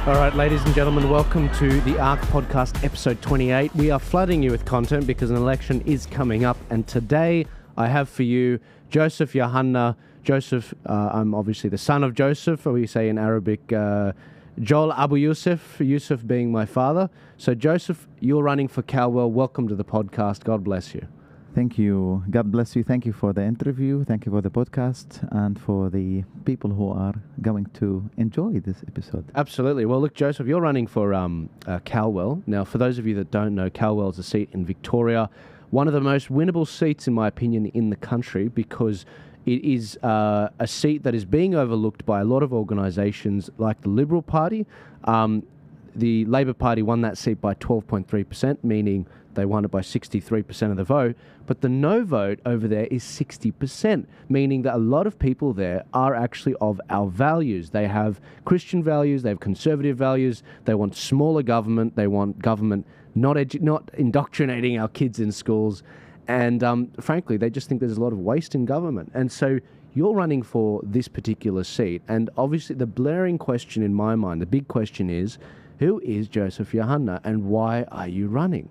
All right, ladies and gentlemen, welcome to the Ark Podcast, episode 28. We are flooding you with content because an election is coming up, and today I have for you Joseph Youhana. Joseph, I'm obviously the son of Joseph, or we say in Arabic, Joel Abu Yusuf, Yusuf being my father. So Joseph, you're running for Calwell. Welcome to the podcast. God bless you. Thank you. God bless you. Thank you for the interview. Thank you for the podcast and for the people who are going to enjoy this episode. Absolutely. Well, look, Joseph, you're running for Calwell. Now, for those of you that don't know, Calwell is a seat in Victoria, one of the most winnable seats, in my opinion, in the country because it is a seat that is being overlooked by a lot of organisations like the Liberal Party. The Labor Party won that seat by 12.3%, meaning they won it by 63% of the vote. But the no vote over there is 60%, meaning that a lot of people there are actually of our values. They have Christian values, they have conservative values, they want smaller government, they want government not indoctrinating our kids in schools. And frankly, they just think there's a lot of waste in government. And so you're running for this particular seat. And obviously the blaring question in my mind, the big question is, who is Joseph Youhana and why are you running?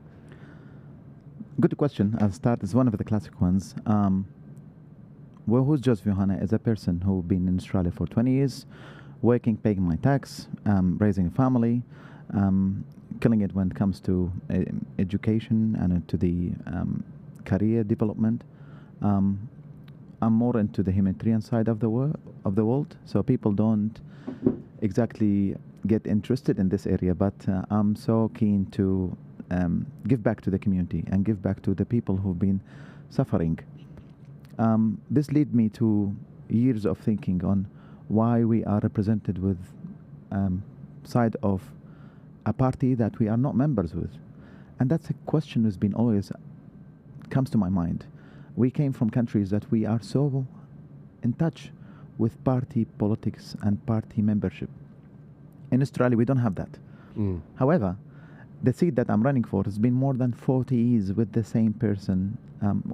Good question. I'll start. It's one of the classic ones. Well, who's Joseph Youhana? Is a person who's been in Australia for 20 years, working, paying my tax, raising a family, killing it when it comes to education and to the career development. I'm more into the humanitarian side of the world, so people don't exactly get interested in this area, but I'm so keen to give back to the community and give back to the people who've been suffering. This led me to years of thinking on why we are represented with side of a party that we are not members with. And that's a question that's been always comes to my mind. We came from countries that we are so in touch with party politics and party membership. In Australia, we don't have that. However, the seat that I'm running for has been more than 40 years with the same person,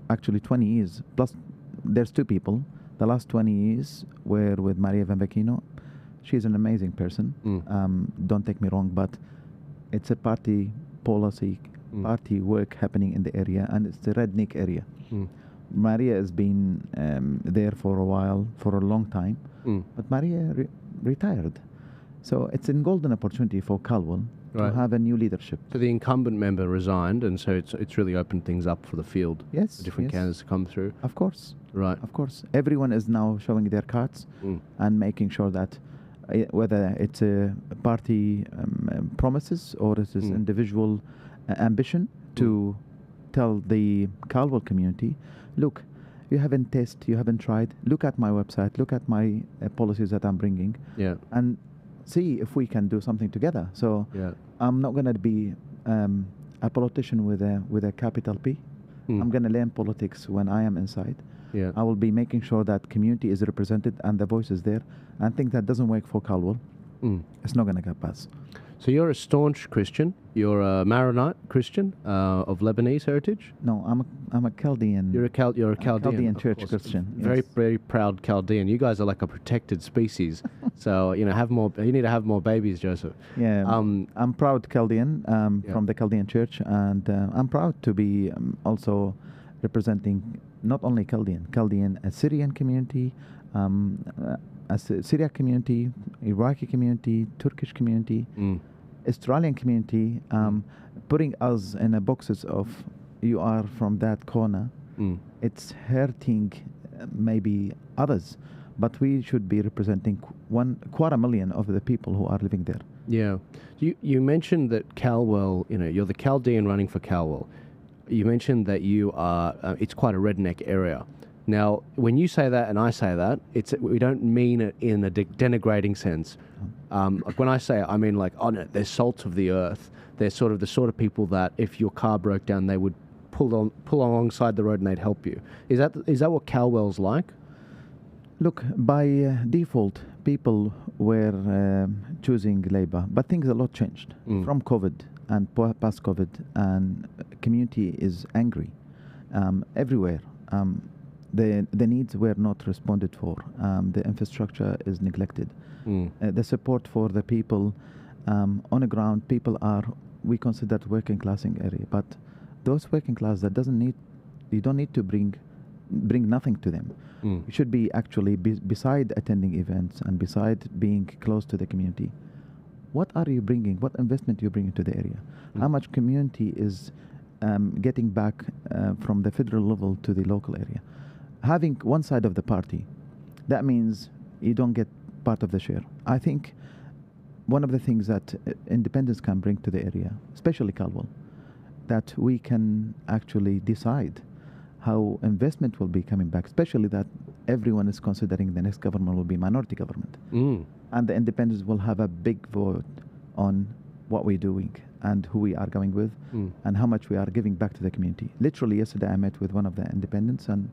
actually 20 years. Plus, there's two people. The last 20 years were with Maria Van Vecchino. She's an amazing person. Don't take me wrong, but it's a party policy, party work happening in the area, and it's the redneck area. Maria has been there for a while, for a long time, but Maria retired. So it's a golden opportunity for Calwell to have a new leadership. So the incumbent member resigned, and so it's really opened things up for the field. Yes, for different candidates to come through. Of course. Right. Of course. Everyone is now showing their cards and making sure that whether it's a party promises or it is individual ambition to tell the Calwell community, look, you haven't tested, you haven't tried, look at my website, look at my policies that I'm bringing, and see if we can do something together. So I'm not going to be a politician with a capital P. I'm going to learn politics when I am inside. I will be making sure that community is represented and the voice is there. And think that doesn't work for Calwell. It's not going to get past. So you're a staunch Christian. You're a Maronite Christian of Lebanese heritage. No, I'm a Chaldean. You're a Chaldean. Chaldean church Christian. Very very proud Chaldean. You guys are like a protected species. So you need to have more babies, Joseph. Yeah. I'm proud Chaldean from the Chaldean church, and I'm proud to be also representing not only Chaldean, a Syrian community, a Syriac community, Iraqi community, Turkish community, Australian community, putting us in a boxes of you are from that corner. It's hurting maybe others, but we should be representing 250,000 of the people who are living there. Yeah. You mentioned that Calwell, you're the Chaldean running for Calwell. You mentioned that you are, it's quite a redneck area. Now, when you say that and I say that, we don't mean it in a denigrating sense. Like when I say it, I mean like, oh no, they're salt of the earth. They're sort of the sort of people that if your car broke down, they would pull alongside the road and they'd help you. Is that what Calwell's like? Look, by default, people were choosing Labour, but things a lot changed from COVID and past COVID, and community is angry everywhere. The needs were not responded for. The infrastructure is neglected. The support for the people On the ground, people are, we consider working class in area, but those working class that doesn't need, you don't need to bring nothing to them. You should be actually, beside attending events and beside being close to the community, what are you bringing? What investment you bringing to the area? How much community is getting back from the federal level to the local area? Having one side of the party, that means you don't get part of the share. I think one of the things that independents can bring to the area, especially Calwell, that we can actually decide how investment will be coming back, especially that everyone is considering the next government will be minority government. And the independents will have a big vote on what we're doing and who we are going with and how much we are giving back to the community. Literally yesterday I met with one of the independents and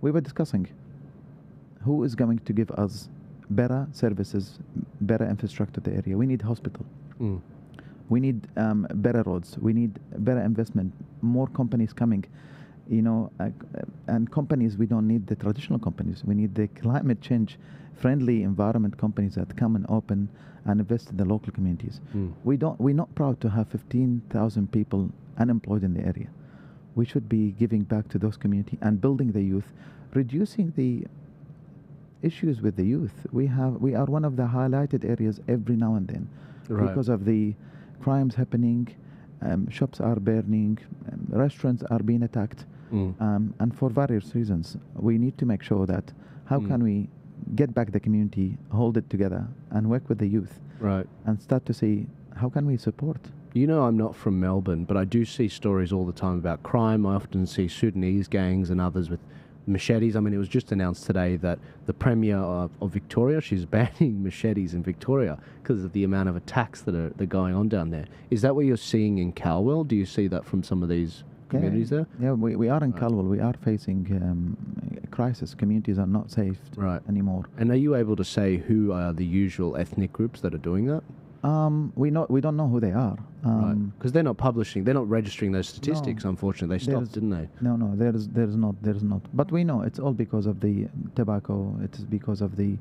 we were discussing who is going to give us better services, better infrastructure to the area. We need hospital. We need better roads. We need better investment, more companies coming. You know, and companies, we don't need the traditional companies. We need the climate change friendly environment companies that come and open and invest in the local communities. We're not proud to have 15,000 people unemployed in the area. We should be giving back to those communities and building the youth, reducing the issues with the youth. We are one of the highlighted areas every now and then because of the crimes happening. Shops are burning, restaurants are being attacked, and for various reasons. We need to make sure that how can we get back the community, hold it together, and work with the youth, and start to see how can we support. You know, I'm not from Melbourne, but I do see stories all the time about crime. I often see Sudanese gangs and others with machetes. I mean, it was just announced today that the Premier of Victoria, she's banning machetes in Victoria because of the amount of attacks that are going on down there. Is that what you're seeing in Calwell? Do you see that from some of these communities there? Yeah, we are in Calwell. We are facing a crisis. Communities are not safe anymore. And are you able to say who are the usual ethnic groups that are doing that? We don't know who they are. Because they're not publishing, they're not registering those statistics. No, unfortunately, they stopped, didn't they? No, there's not. But we know it's all because of the tobacco. It's because of the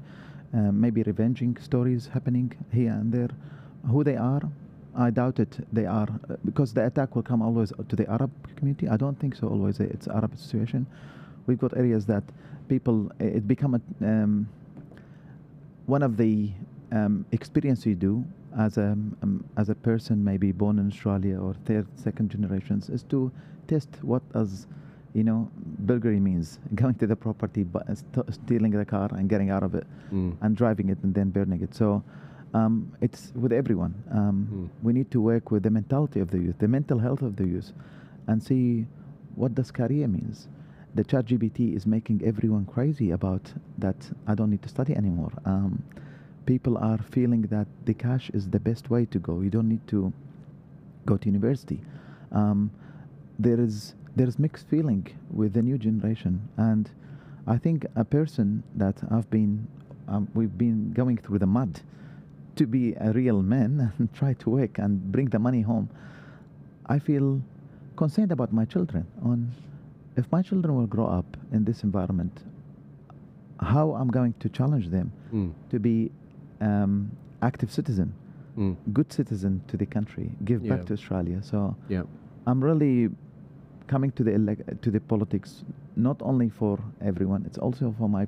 maybe revenging stories happening here and there. Who they are, I doubt it. They are because the attack will come always to the Arab community. I don't think so. Always it's Arab situation. We've got areas that people it become one of the experience you do as a person maybe born in Australia or third, second generations is to test what as burglary means, going to the property, stealing the car and getting out of it and driving it and then burning it. So it's with everyone. We need to work with the mentality of the youth, the mental health of the youth, and see what does career means. The ChatGPT is making everyone crazy about that. I don't need to study anymore. People are feeling that the cash is the best way to go. You don't need to go to university. There is mixed feeling with the new generation, and I think a person that we've been going through the mud to be a real man and try to work and bring the money home. I feel concerned about my children. If my children will grow up in this environment, how I'm going to challenge them to be active citizen, good citizen to the country, give back to Australia. So I'm really coming to the politics not only for everyone, it's also for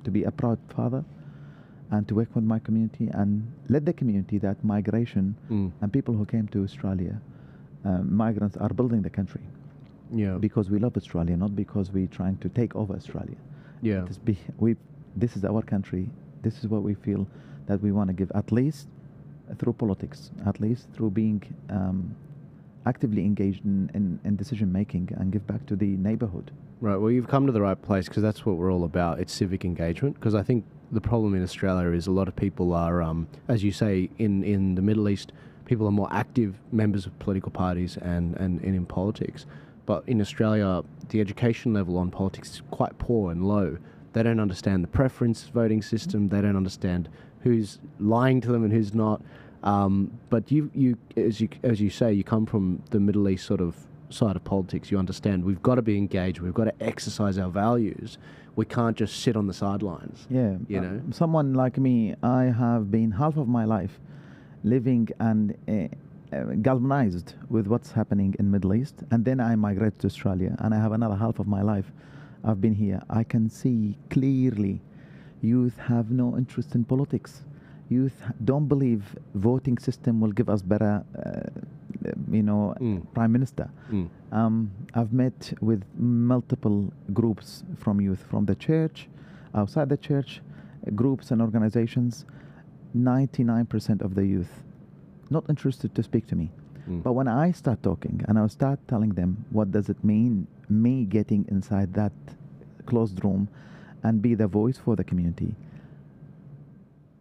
to be a proud father and to work with my community and let the community that migration and people who came to Australia, migrants are building the country. Because we love Australia, not because we're trying to take over Australia. This is our country. This is what we feel that we want to give, at least through politics, at least through being actively engaged in decision making and give back to the neighborhood. Right. Well, you've come to the right place because that's what we're all about. It's civic engagement. Because I think the problem in Australia is a lot of people are, as you say, in the Middle East, people are more active members of political parties and in politics. But in Australia, the education level on politics is quite poor and low. They don't understand the preference voting system. They don't understand who's lying to them and who's not. But you, as you say, you come from the Middle East sort of side of politics. You understand we've got to be engaged. We've got to exercise our values. We can't just sit on the sidelines. Yeah, you know. Someone like me, I have been half of my life living and galvanized with what's happening in Middle East, and then I migrated to Australia, and I have another half of my life I've been here. I can see clearly youth have no interest in politics. Youth don't believe voting system will give us better, prime minister. I've met with multiple groups from youth, from the church, outside the church, groups and organizations. 99% of the youth not interested to speak to me. But when I start talking and I start telling them what does it mean, me getting inside that closed room and be the voice for the community,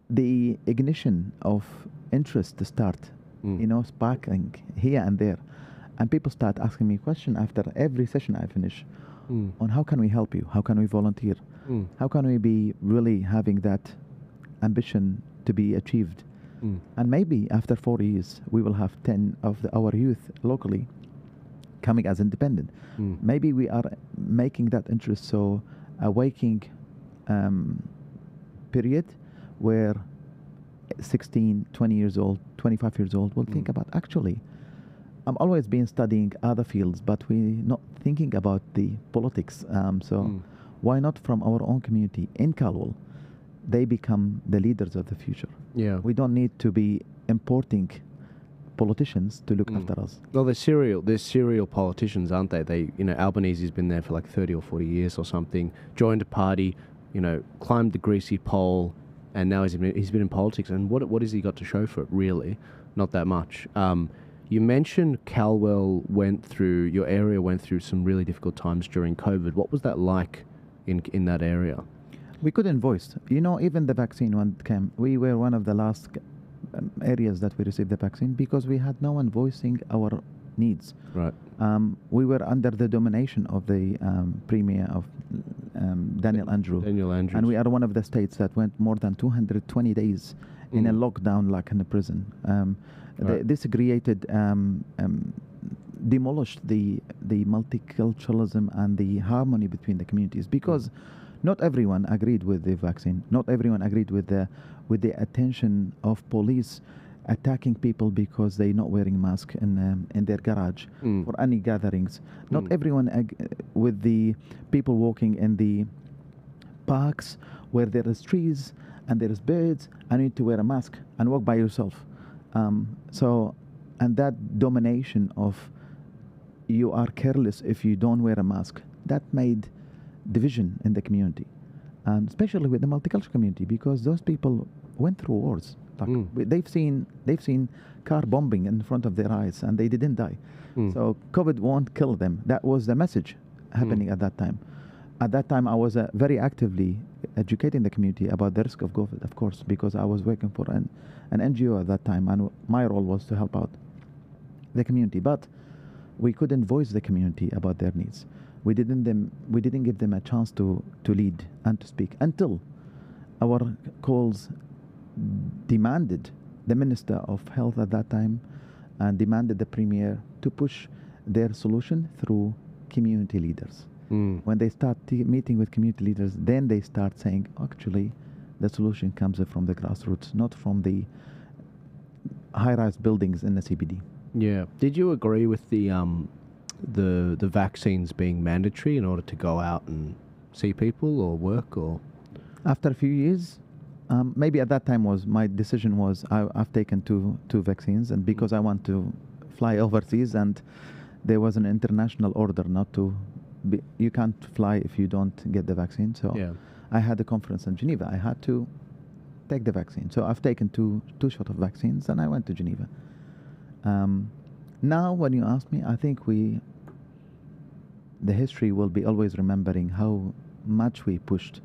the ignition of interest to start, sparkling here and there. And people start asking me questions after every session I finish on how can we help you? How can we volunteer? How can we be really having that ambition to be achieved? And maybe after 4 years, we will have 10 of our youth locally coming as independent. Maybe we are making that interest so a waking period where 16, 20 years old, 25 years old will think about, actually, I'm always been studying other fields, but we're not thinking about the politics. Why not from our own community in Calwell? They become the leaders of the future. Yeah. We don't need to be importing politicians to look after us. Well, they're serial politicians, aren't they? Albanese's been there for like 30 or 40 years or something, joined a party, climbed the greasy pole, and now he's been in politics. And what has he got to show for it, really? Not that much. You mentioned Calwell your area went through some really difficult times during COVID. What was that like in that area? We couldn't voice. Even the vaccine when it came, we were one of the last areas that we received the vaccine because we had no one voicing our needs. Right. We were under the domination of the Premier of Daniel Andrews. And we are one of the states that went more than 220 days in a lockdown like in a prison. This created, demolished the multiculturalism and the harmony between the communities because not everyone agreed with the vaccine. Not everyone agreed with the attention of police attacking people because they're not wearing masks in their garage for any gatherings. Not everyone with the people walking in the parks where there is trees and there is birds and you need to wear a mask and walk by yourself. And that domination of you are careless if you don't wear a mask, that made division in the community, and especially with the multicultural community, because those people went through wars. They've seen car bombing in front of their eyes, and they didn't die. So COVID won't kill them. That was the message happening at that time. At that time, I was very actively educating the community about the risk of COVID, of course, because I was working for an NGO at that time, and my role was to help out the community. But we couldn't voice the community about their needs. We didn't give them a chance to lead and to speak until our calls demanded the Minister of Health at that time and demanded the Premier to push their solution through community leaders. When they start meeting with community leaders, then they start saying, actually, the solution comes from the grassroots, not from the high-rise buildings in the CBD. Yeah. Did you agree with the vaccines being mandatory in order to go out and see people or work? Or after a few years, maybe at that time my decision was I've taken two vaccines, and because I want to fly overseas, and there was an international order not to you can't fly if you don't get the vaccine. So I had a conference in Geneva. I had to take the vaccine. So I've taken two shots of vaccines, and I went to Geneva. Now, when you ask me, I think the history will be always remembering how much we pushed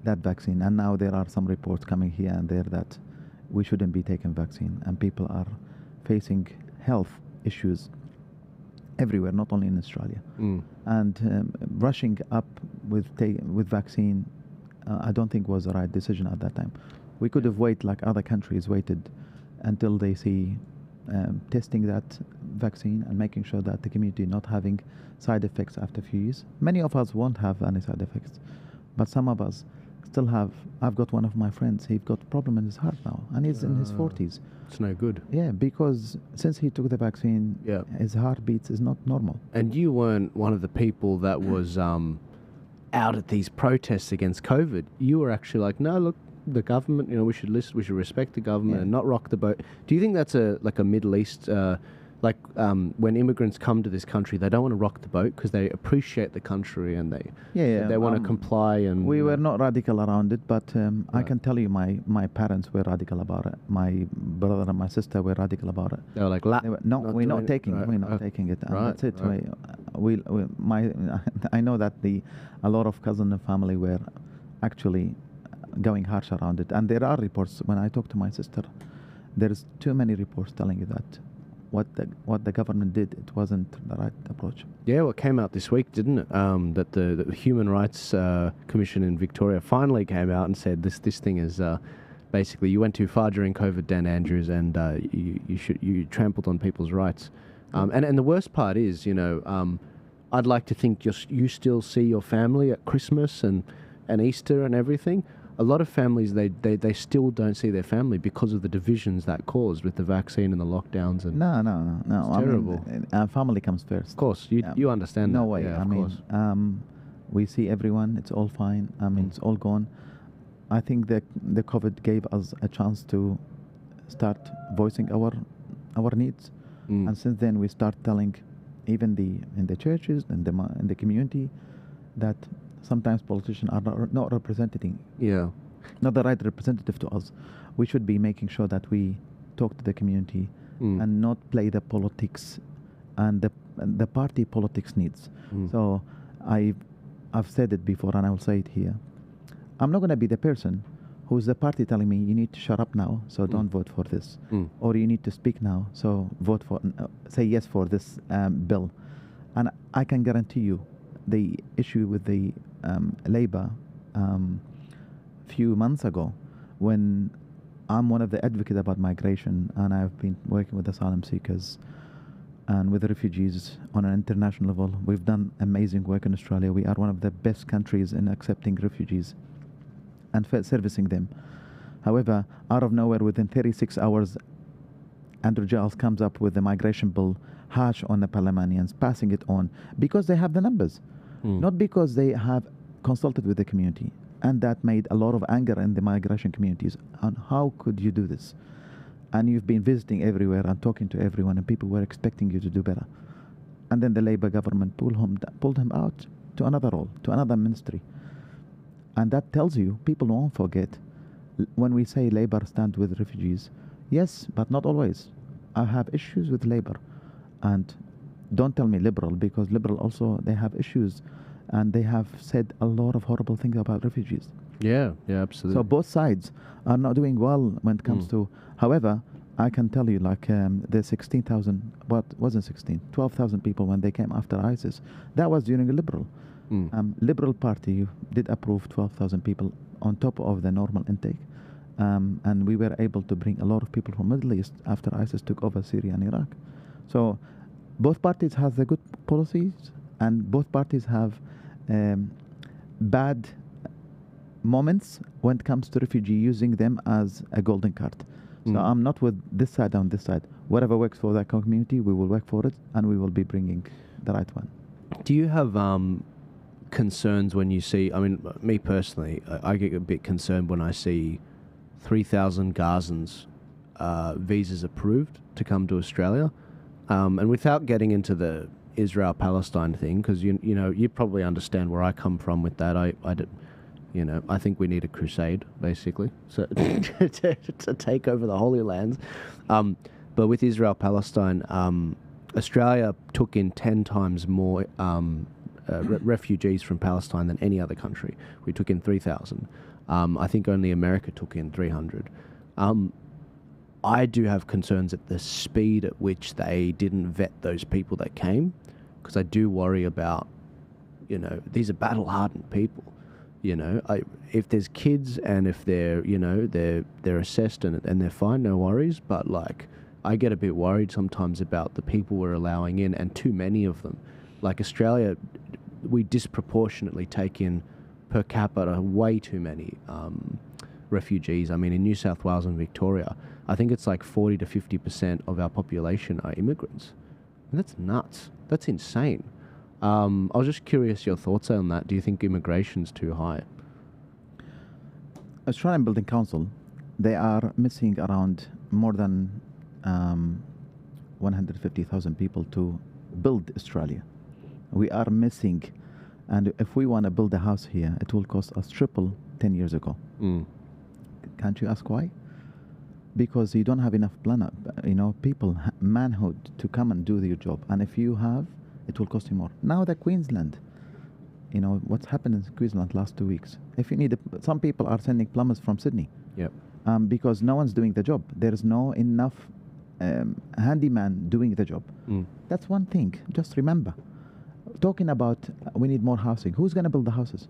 that vaccine. And now there are some reports coming here and there that we shouldn't be taking vaccine, and people are facing health issues everywhere, not only in Australia. And rushing up with vaccine, I don't think was the right decision at that time. We could have waited like other countries waited until they see testing that vaccine and making sure that the community not having side effects after a few years. Many of us won't have any side effects, but some of us still have. I've got one of my friends. He's got problem in his heart now, and he's in his 40s. It's no good. Yeah, because since he took the vaccine, Yeah. his heartbeat is not normal. And you weren't one of the people that was out at these protests against COVID. You were actually like, no, look, the government, we should listen, we should respect the government and not rock the boat. Do you think that's a Middle East, when immigrants come to this country, they don't want to rock the boat because they appreciate the country and they want to comply and... We were not radical around it, but I can tell you my parents were radical about it. My brother and my sister were radical about it. They were like, we're not taking it. And that's it. I know that a lot of cousins and family were actually going harsh around it. And there are reports, when I talk to my sister, there's too many reports telling you that what the government did, it wasn't the right approach. Yeah, well, it came out this week, didn't it? That the Human Rights Commission in Victoria finally came out and said this thing is basically you went too far during COVID, Dan Andrews, and you trampled on people's rights. And the worst part is, I'd like to think you still see your family at Christmas and Easter and everything. A lot of families, they still don't see their family because of the divisions that caused with the vaccine and the lockdowns. And No. It's terrible. Family comes first. Of course, you understand that. No way. Yeah, We see everyone. It's all fine. It's all gone. I think that the COVID gave us a chance to start voicing our needs. And since then, we start telling, even in the churches and in the community, that sometimes politicians are not representing. Yeah. Not the right representative to us. We should be making sure that we talk to the community and not play the politics and the party politics needs. So I've said it before and I will say it here. I'm not going to be the person who's the party telling me you need to shut up now, so don't vote for this, or you need to speak now, so say yes for this bill. And I can guarantee you, the issue with the Labour few months ago, when I'm one of the advocates about migration, and I've been working with asylum seekers and with the refugees on an international level. We've done amazing work in Australia. We are one of the best countries in accepting refugees and servicing them. However, out of nowhere, within 36 hours, Andrew Giles comes up with the migration bill, harsh on the Parliamentarians, passing it on because they have the numbers, not because they have consulted with the community. And that made a lot of anger in the migration communities on how could you do this? And you've been visiting everywhere and talking to everyone, and people were expecting you to do better. And then the Labour government pulled him out to another role, to another ministry. And that tells you, people won't forget, when we say Labour stand with refugees, yes, but not always. I have issues with Labour. And don't tell me Liberal, because Liberal also, they have issues. And they have said a lot of horrible things about refugees. Yeah, absolutely. So both sides are not doing well when it comes to... However, I can tell you, like the 16,000, what wasn't 16, 12,000 people when they came after ISIS, that was during a Liberal. Liberal Party did approve 12,000 people on top of the normal intake. And we were able to bring a lot of people from Middle East after ISIS took over Syria and Iraq. So both parties have the good policies, and both parties have bad moments when it comes to refugee, using them as a golden card. So I'm not with this side on this side. Whatever works for that community, we will work for it, and we will be bringing the right one. Do you have concerns when you see, I mean, me personally, I get a bit concerned when I see 3,000 Gazans visas approved to come to Australia. And without getting into the Israel-Palestine thing, because you probably understand where I come from with that. I think we need a crusade, basically, so to take over the Holy Lands. But with Israel-Palestine, Australia took in 10 times more refugees from Palestine than any other country. We took in 3,000. I think only America took in 300. I do have concerns at the speed at which they didn't vet those people that came, because I do worry about, these are battle-hardened people. If there's kids and if they're assessed and they're fine, no worries. But I get a bit worried sometimes about the people we're allowing in, and too many of them. Like Australia, we disproportionately take in per capita, way too many refugees. I mean, in New South Wales and Victoria, I think it's like 40 to 50% of our population are immigrants. And that's nuts. That's insane. I was just curious your thoughts on that. Do you think immigration's too high? Australian Building Council, they are missing around more than 150,000 people to build Australia. We are missing, and if we want to build a house here, it will cost us triple 10 years ago. Can't you ask why? Because you don't have enough people, manhood to come and do your job. And if you have, it will cost you more. Now the Queensland, what's happened in Queensland last 2 weeks. If you need, some people are sending plumbers from Sydney. Yep. Because no one's doing the job. There is no enough handyman doing the job. That's one thing. Just remember, talking about we need more housing. Who's going to build the houses?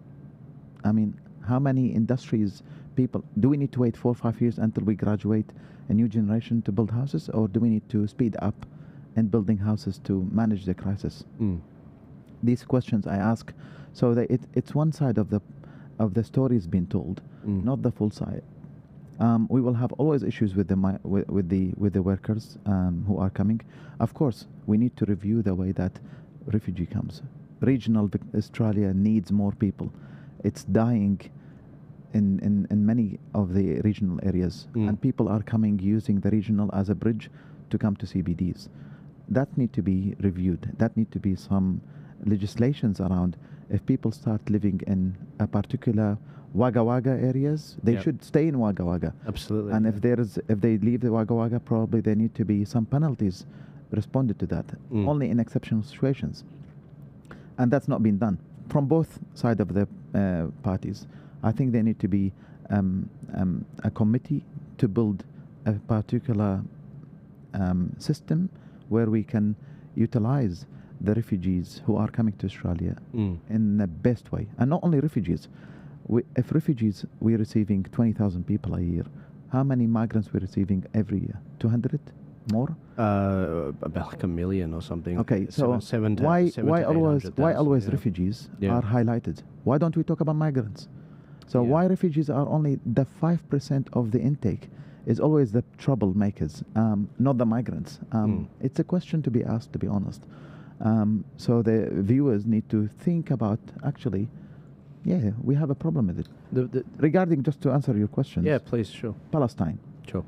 I mean, how many industries, people, do we need to wait 4 or 5 years until we graduate a new generation to build houses, or do we need to speed up in building houses to manage the crisis? These questions I ask, so that it's one side of the story is being told, not the full side. We will have always issues with the workers who are coming. Of course, we need to review the way that refugee comes. Regional Australia needs more people. It's dying in many of the regional areas, and people are coming using the regional as a bridge to come to CBDs. That need to be reviewed. That need to be some legislations around. If people start living in a particular Wagga Wagga areas, they should stay in Wagga Wagga. Absolutely. And if they leave the Wagga Wagga, probably there need to be some penalties responded to that, only in exceptional situations. And that's not been done from both sides of the parties. I think there need to be a committee to build a particular system where we can utilize the refugees who are coming to Australia in the best way. And not only refugees. If refugees, we're receiving 20,000 people a year. How many migrants we're receiving every year? 200? More? About like 1 million or something. Okay, so why always refugees are highlighted? Why don't we talk about migrants? So why refugees are only the 5% of the intake is always the troublemakers, not the migrants. It's a question to be asked, to be honest. So the viewers need to think about, actually, we have a problem with it. Regarding, just to answer your question. Yeah, please, sure. Palestine. Sure.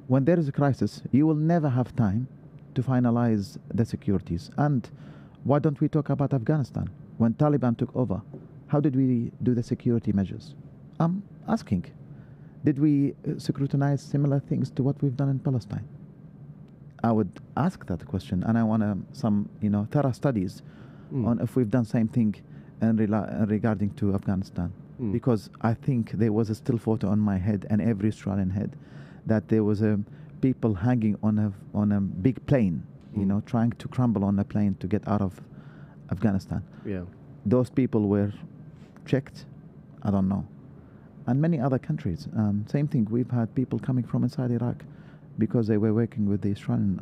When there is a crisis, you will never have time to finalize the securities. And why don't we talk about Afghanistan? When Taliban took over, how did we do the security measures? I'm asking. Did we scrutinize similar things to what we've done in Palestine? I would ask that question, and I want some thorough studies on if we've done same thing regarding to Afghanistan, because I think there was a still photo on my head and every Australian head that there was people hanging on a big plane, trying to crumble on a plane to get out of Afghanistan. Yeah, those people were checked. I don't know, and many other countries. Same thing. We've had people coming from inside Iraq because they were working with the Australian,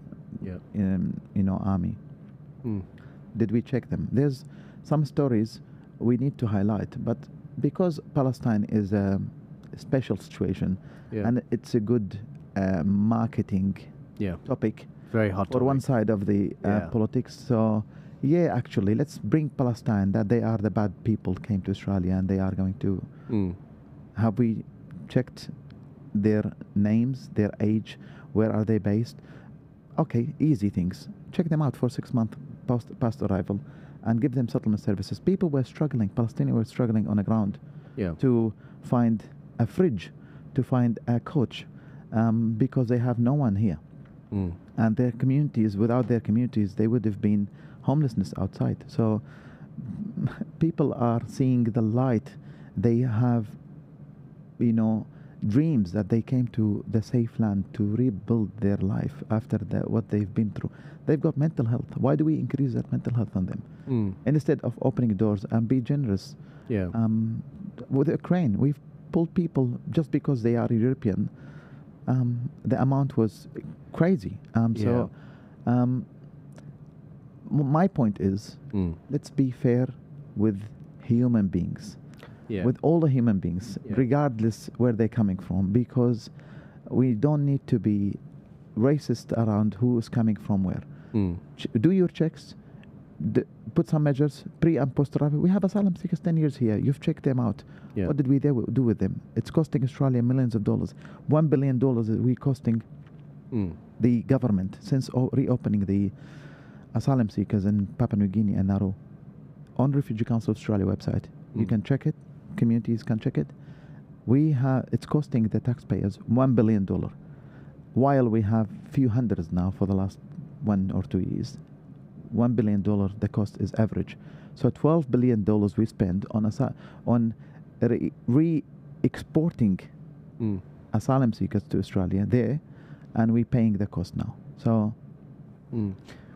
army. Did we check them? There's some stories we need to highlight, but because Palestine is a special situation and it's a good marketing topic, very hot for one side of the politics. So actually, let's bring Palestine, that they are the bad people, came to Australia and they are going to. Have we checked their names, their age, where are they based? Okay, easy things. Check them out for 6 months past arrival and give them settlement services. People were struggling, Palestinians were struggling on the ground to find a fridge, to find a coach, because they have no one here. And their communities, without their communities, they would have been homelessness outside. So people are seeing the light. They have, dreams that they came to the safe land to rebuild their life after what they've been through. They've got mental health. Why do we increase that mental health on them? Instead of opening doors and be generous. With Ukraine, we've pulled people just because they are European. The amount was crazy. My point is, let's be fair with human beings. Yeah. with all the human beings, Yeah. regardless where they're coming from, because we don't need to be racist around who is coming from where. Do your checks, put some measures, pre and post arrival. We have asylum seekers 10 years here. You've checked them out. Yeah. What did we do with them? It's costing Australia millions of dollars. $1 billion is we costing the government since reopening the asylum seekers in Papua New Guinea and Nauru. On Refugee Council Australia website, you can check it. Communities can check it. It's costing the taxpayers $1 billion, while we have few hundreds now for the last 1 or 2 years. $1 billion, the cost is average. So $12 billion we spend on re-exporting asylum seekers to Australia there, and we're paying the cost now. So,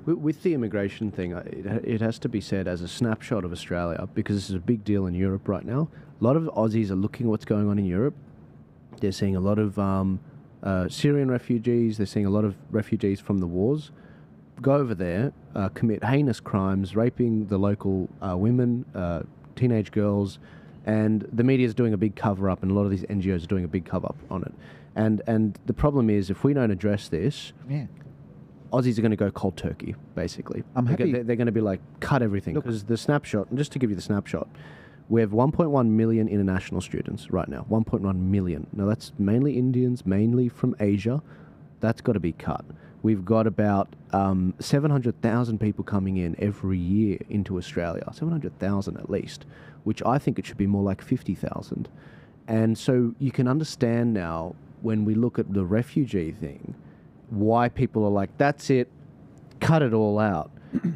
with the immigration thing, it has to be said as a snapshot of Australia, because this is a big deal in Europe right now. A lot of Aussies are looking at what's going on in Europe. They're seeing a lot of Syrian refugees. They're seeing a lot of refugees from the wars go over there, commit heinous crimes, raping the local women, teenage girls, and the media is doing a big cover-up, and a lot of these NGOs are doing a big cover-up on it. And the problem is, if we don't address this, Aussies are going to go cold turkey, basically. They're going to be like, cut everything. Because the snapshot, and just to give you the snapshot, we have 1.1 million international students right now. 1.1 million. Now, that's mainly Indians, mainly from Asia. That's got to be cut. We've got about 700,000 people coming in every year into Australia. 700,000 at least, which I think it should be more like 50,000. And so you can understand now, when we look at the refugee thing, why people are like, that's it, cut it all out.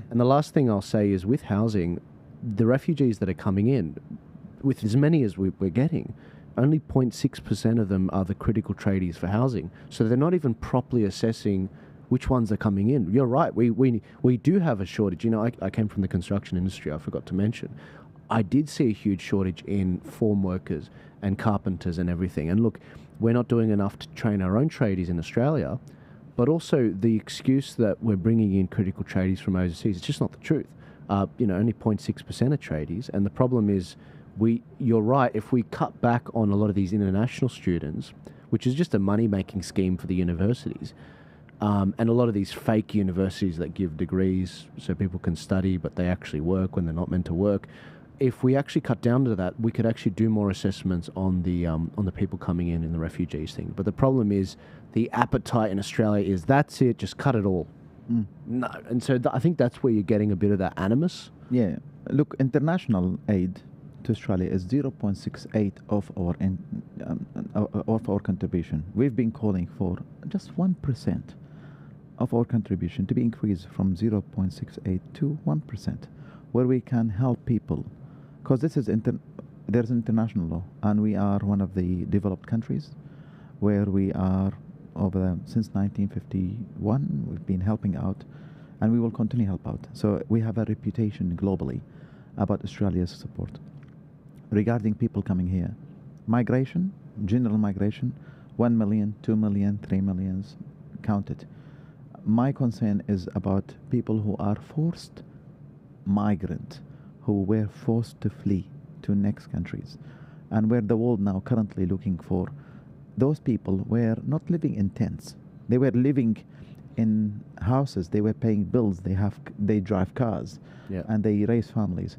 And the last thing I'll say is, with housing, the refugees that are coming in, with as many as we're getting, only 0.6% of them are the critical tradies for housing. So they're not even properly assessing which ones are coming in. You're right, we do have a shortage. You know, I came from the construction industry, I forgot to mention. I did see a huge shortage in form workers and carpenters and everything. And look, we're not doing enough to train our own tradies in Australia, but also the excuse that we're bringing in critical tradies from overseas, it's just not the truth. Only 0.6% of tradies. And the problem is, you're right, if we cut back on a lot of these international students, which is just a money-making scheme for the universities, and a lot of these fake universities that give degrees so people can study, but they actually work when they're not meant to work. If we actually cut down to that, we could actually do more assessments on the people coming in the refugees thing. But the problem is, the appetite in Australia is, that's it, just cut it all. No, and so I think that's where you're getting a bit of that animus. Yeah, look, international aid to Australia is 0.68 of our contribution. We've been calling for just 1% of our contribution to be increased from 0.68 to 1%, where we can help people, because this is there's international law, and we are one of the developed countries where we are since 1951. We've been helping out, and we will continue to help out. So we have a reputation globally about Australia's support. Regarding people coming here, migration, general migration, 1 million, 2 million, 3 million, counted. My concern is about people who are forced migrant, who were forced to flee to next countries, and where the world now currently looking for. Those people were not living in tents. They were living in houses. They were paying bills. They drive cars, and they raise families.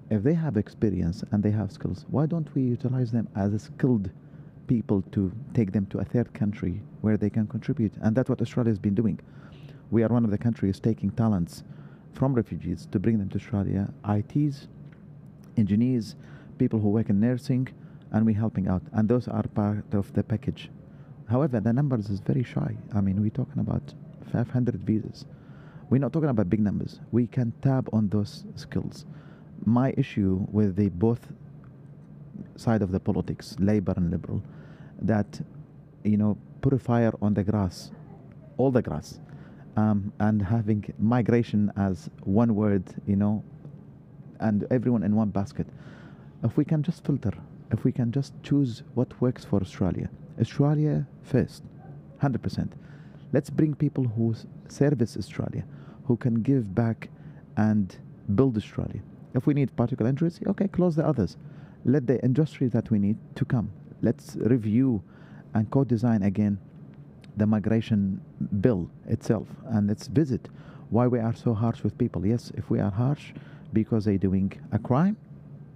If they have experience and they have skills, why don't we utilize them as a skilled people to take them to a third country where they can contribute? And that's what Australia has been doing. We are one of the countries taking talents from refugees to bring them to Australia, ITs, engineers, people who work in nursing, and we're helping out. And those are part of the package. However, the numbers is very shy. I mean, we're talking about 500 visas. We're not talking about big numbers. We can tap on those skills. My issue with the both side of the politics, Labour and Liberal, that, put a fire on the grass, all the grass, and having migration as one word, and everyone in one basket. If we can just filter, if we can just choose what works for Australia first, 100%. Let's bring people who service Australia, who can give back and build Australia. If we need particle injuries, okay, close the others. Let the industry that we need to come. Let's review and co-design again the migration bill itself, and let's visit why we are so harsh with people. Yes, if we are harsh because they're doing a crime,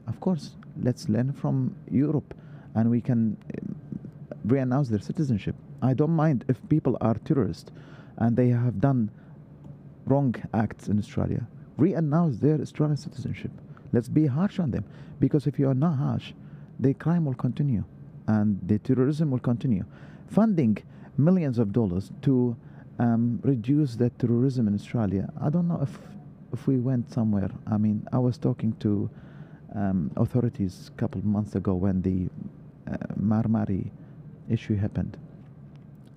of course, let's learn from Europe, and we can re-announce their citizenship. I don't mind if people are terrorists and they have done wrong acts in Australia. Re-announce their Australian citizenship. Let's be harsh on them, because if you are not harsh, the crime will continue and the terrorism will continue. Funding millions of dollars to reduce the terrorism in Australia. I don't know if we went somewhere. I mean, I was talking to authorities a couple of months ago when the Marmari issue happened,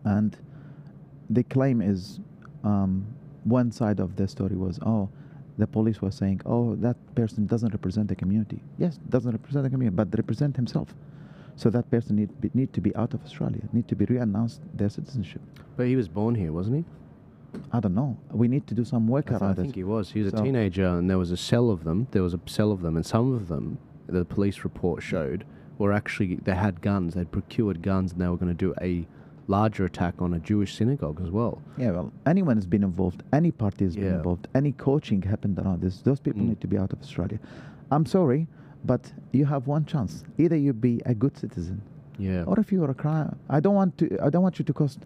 and the claim is one side of the story was, oh, the police was saying, oh, that person doesn't represent the community. Yes, doesn't represent the community, but represent himself. So that person need to be out of Australia, need to be re-announced their citizenship. But he was born here, wasn't he? I don't know. We need to do some work around it. I think he was. He was a teenager, and there was a cell of them. There was a cell of them, and some of them, the police report showed, were actually, they had guns. They'd procured guns, and they were going to do a larger attack on a Jewish synagogue as well. Yeah, well, anyone has been involved. Any party has been involved. Any coaching happened around this. Those people need to be out of Australia. I'm sorry, but you have one chance. Either you be a good citizen, or if you are a crime. I don't want you to cost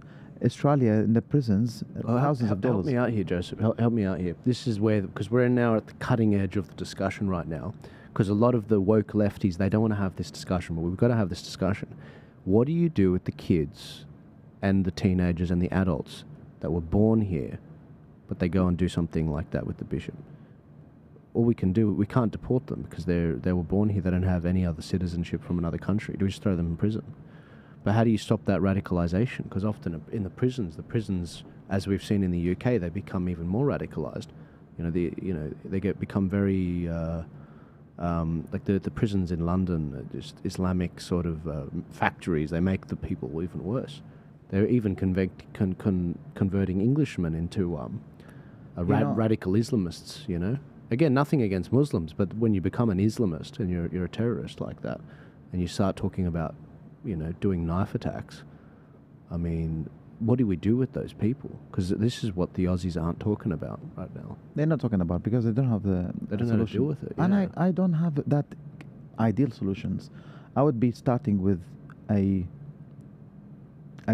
Australia in the prisons thousands of dollars. Help me out here, Joseph. Help me out here. This is where, because we're now at the cutting edge of the discussion right now, because a lot of the woke lefties, they don't want to have this discussion, but we've got to have this discussion. What do you do with the kids and the teenagers and the adults that were born here, but they go and do something like that with the bishop? All we can do, we can't deport them because they were born here. They don't have any other citizenship from another country. Do we just throw them in prison? But how do you stop that radicalisation? Because often in the prisons, as we've seen in the UK, they become even more radicalised. They become very like the prisons in London are just Islamic sort of factories. They make the people even worse. They're even converting Englishmen into radical Islamists. Again, nothing against Muslims, but when you become an Islamist and you're a terrorist like that, and you start talking about doing knife attacks, I mean, what do we do with those people? Because this is what the Aussies aren't talking about right now. They're not talking about because they don't have the they don't know how to deal with it. And I don't have that ideal solutions. I would be starting with a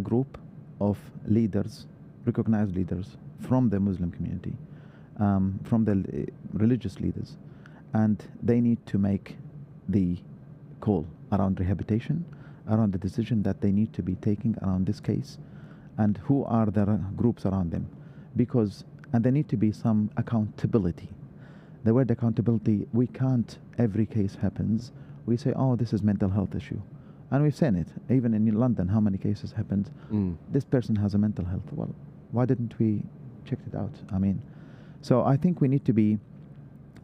group of leaders, recognized leaders from the Muslim community, from the religious leaders, and they need to make the call around rehabilitation, around the decision that they need to be taking around this case, and who are the groups around them, and there need to be some accountability. The word accountability, we can't, every case happens, we say, oh, this is mental health issue. And we've seen it, even in London, how many cases happened. This person has a mental health. Well, why didn't we check it out? I mean, so I think we need to be,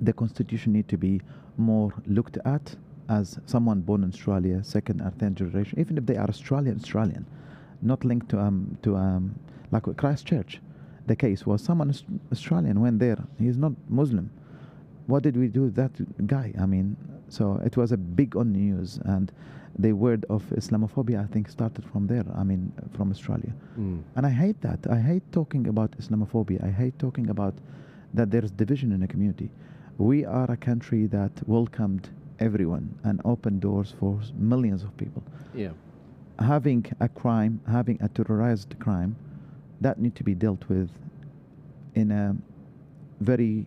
the constitution need to be more looked at as someone born in Australia, second or third generation, even if they are Australian, not linked to like Christchurch. The case was someone Australian went there. He's not Muslim. What did we do with that guy? I mean, so it was a big on news, and the word of Islamophobia, I think, started from there. I mean, from Australia. And I hate that. I hate talking about Islamophobia. I hate talking about that there's division in the community. We are a country that welcomed everyone and opened doors for millions of people. Yeah. Having a crime, having a terrorized crime, that need to be dealt with in a very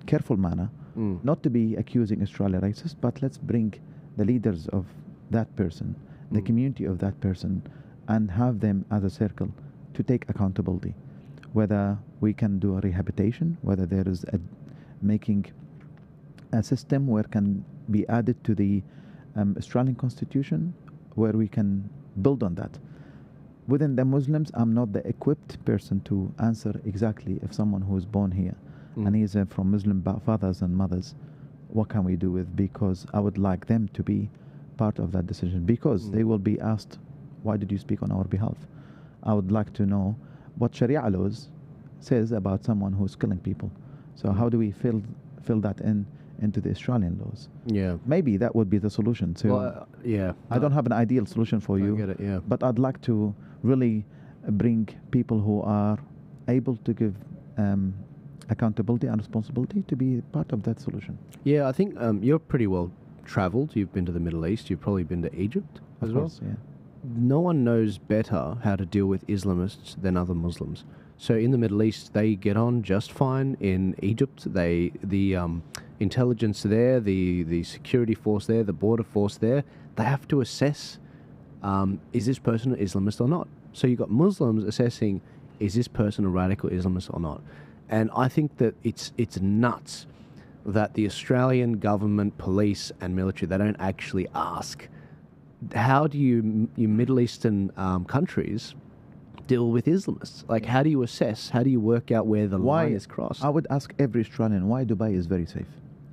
careful manner. Not to be accusing Australia racist, but let's bring the leaders of that person, the community of that person, and have them as a circle to take accountability. Whether we can do a rehabilitation, whether there is making a system where can be added to the Australian constitution, where we can build on that. Within the Muslims, I'm not the equipped person to answer exactly if someone who is born here and he's from Muslim fathers and mothers, what can we do with, because I would like them to be part of that decision, because they will be asked, why did you speak on our behalf? I would like to know what Sharia laws says about someone who's killing people. So how do we fill that in into the Australian laws. Yeah. Maybe that would be the solution. So Yeah. I don't have an ideal solution for you. I get it, yeah. But I'd like to really bring people who are able to give accountability and responsibility to be part of that solution. Yeah, I think you're pretty well traveled. You've been to the Middle East. You've probably been to Egypt as Of well. course, yeah. No one knows better how to deal with Islamists than other Muslims. So in the Middle East, they get on just fine. In Egypt, the intelligence there, the security force there, the border force there, they have to assess, is this person an Islamist or not? So you've got Muslims assessing, is this person a radical Islamist or not? And I think that it's nuts that the Australian government, police and military, they don't actually ask, how do you Middle Eastern countries deal with Islamists? Like, how do you assess? How do you work out where the line is crossed? I would ask every Australian why Dubai is very safe,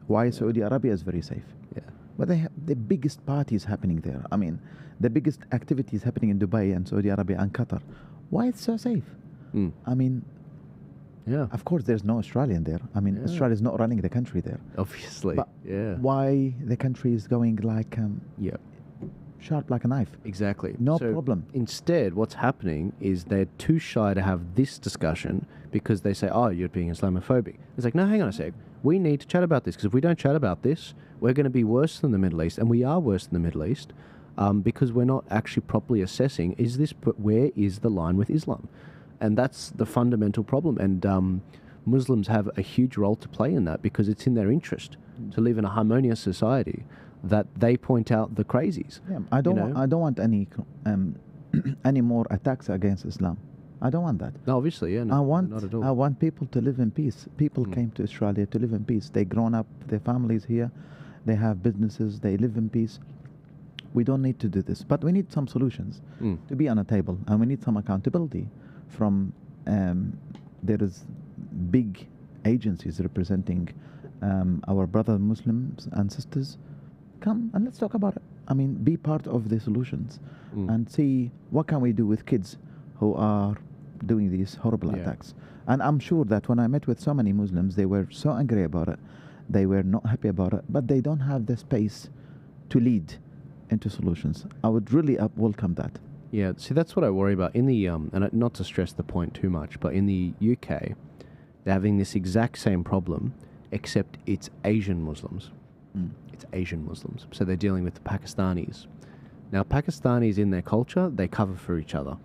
why Saudi Arabia is very safe. Yeah. But they have the biggest parties happening there. I mean, the biggest activities happening in Dubai and Saudi Arabia and Qatar. Why it's so safe? I mean, yeah. of course, there's no Australian there. I mean, Australia is not running the country there. Obviously. But why the country is going like sharp like a knife? Exactly. No So problem. Instead, what's happening is they're too shy to have this discussion because they say, oh, you're being Islamophobic. It's like, no, hang on a sec. We need to chat about this, because if we don't chat about this, we're going to be worse than the Middle East, and we are worse than the Middle East because we're not actually properly assessing, where is the line with Islam? And that's the fundamental problem. And Muslims have a huge role to play in that, because it's in their interest to live in a harmonious society that they point out the crazies. Yeah, I don't want any any more attacks against Islam. I don't want that. No, obviously, yeah. No, not at all. I want people to live in peace. People came to Australia to live in peace. They grown up, their families here, they have businesses, they live in peace. We don't need to do this, but we need some solutions to be on a table, and we need some accountability from. There is big agencies representing our brother Muslims and sisters. Come and let's talk about it. I mean, be part of the solutions and see what can we do with kids who are doing these horrible attacks. And I'm sure that when I met with so many Muslims, they were so angry about it. They were not happy about it, but they don't have the space to lead into solutions. I would really welcome that. Yeah, see, that's what I worry about. In the and not to stress the point too much, but in the UK, they're having this exact same problem, except it's Asian Muslims. It's Asian Muslims. So they're dealing with the Pakistanis. Now, Pakistanis in their culture, they cover for each other.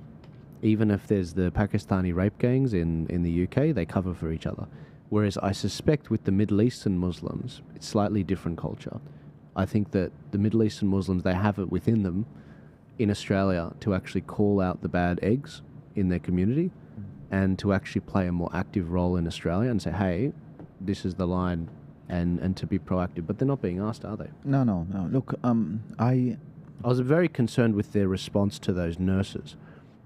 Even if there's the Pakistani rape gangs in the UK, they cover for each other. Whereas I suspect with the Middle Eastern Muslims, it's slightly different culture. I think that the Middle Eastern Muslims, they have it within them in Australia to actually call out the bad eggs in their community and to actually play a more active role in Australia and say, hey, this is the line, and to be proactive. But they're not being asked, are they? No. Look, I was very concerned with their response to those nurses.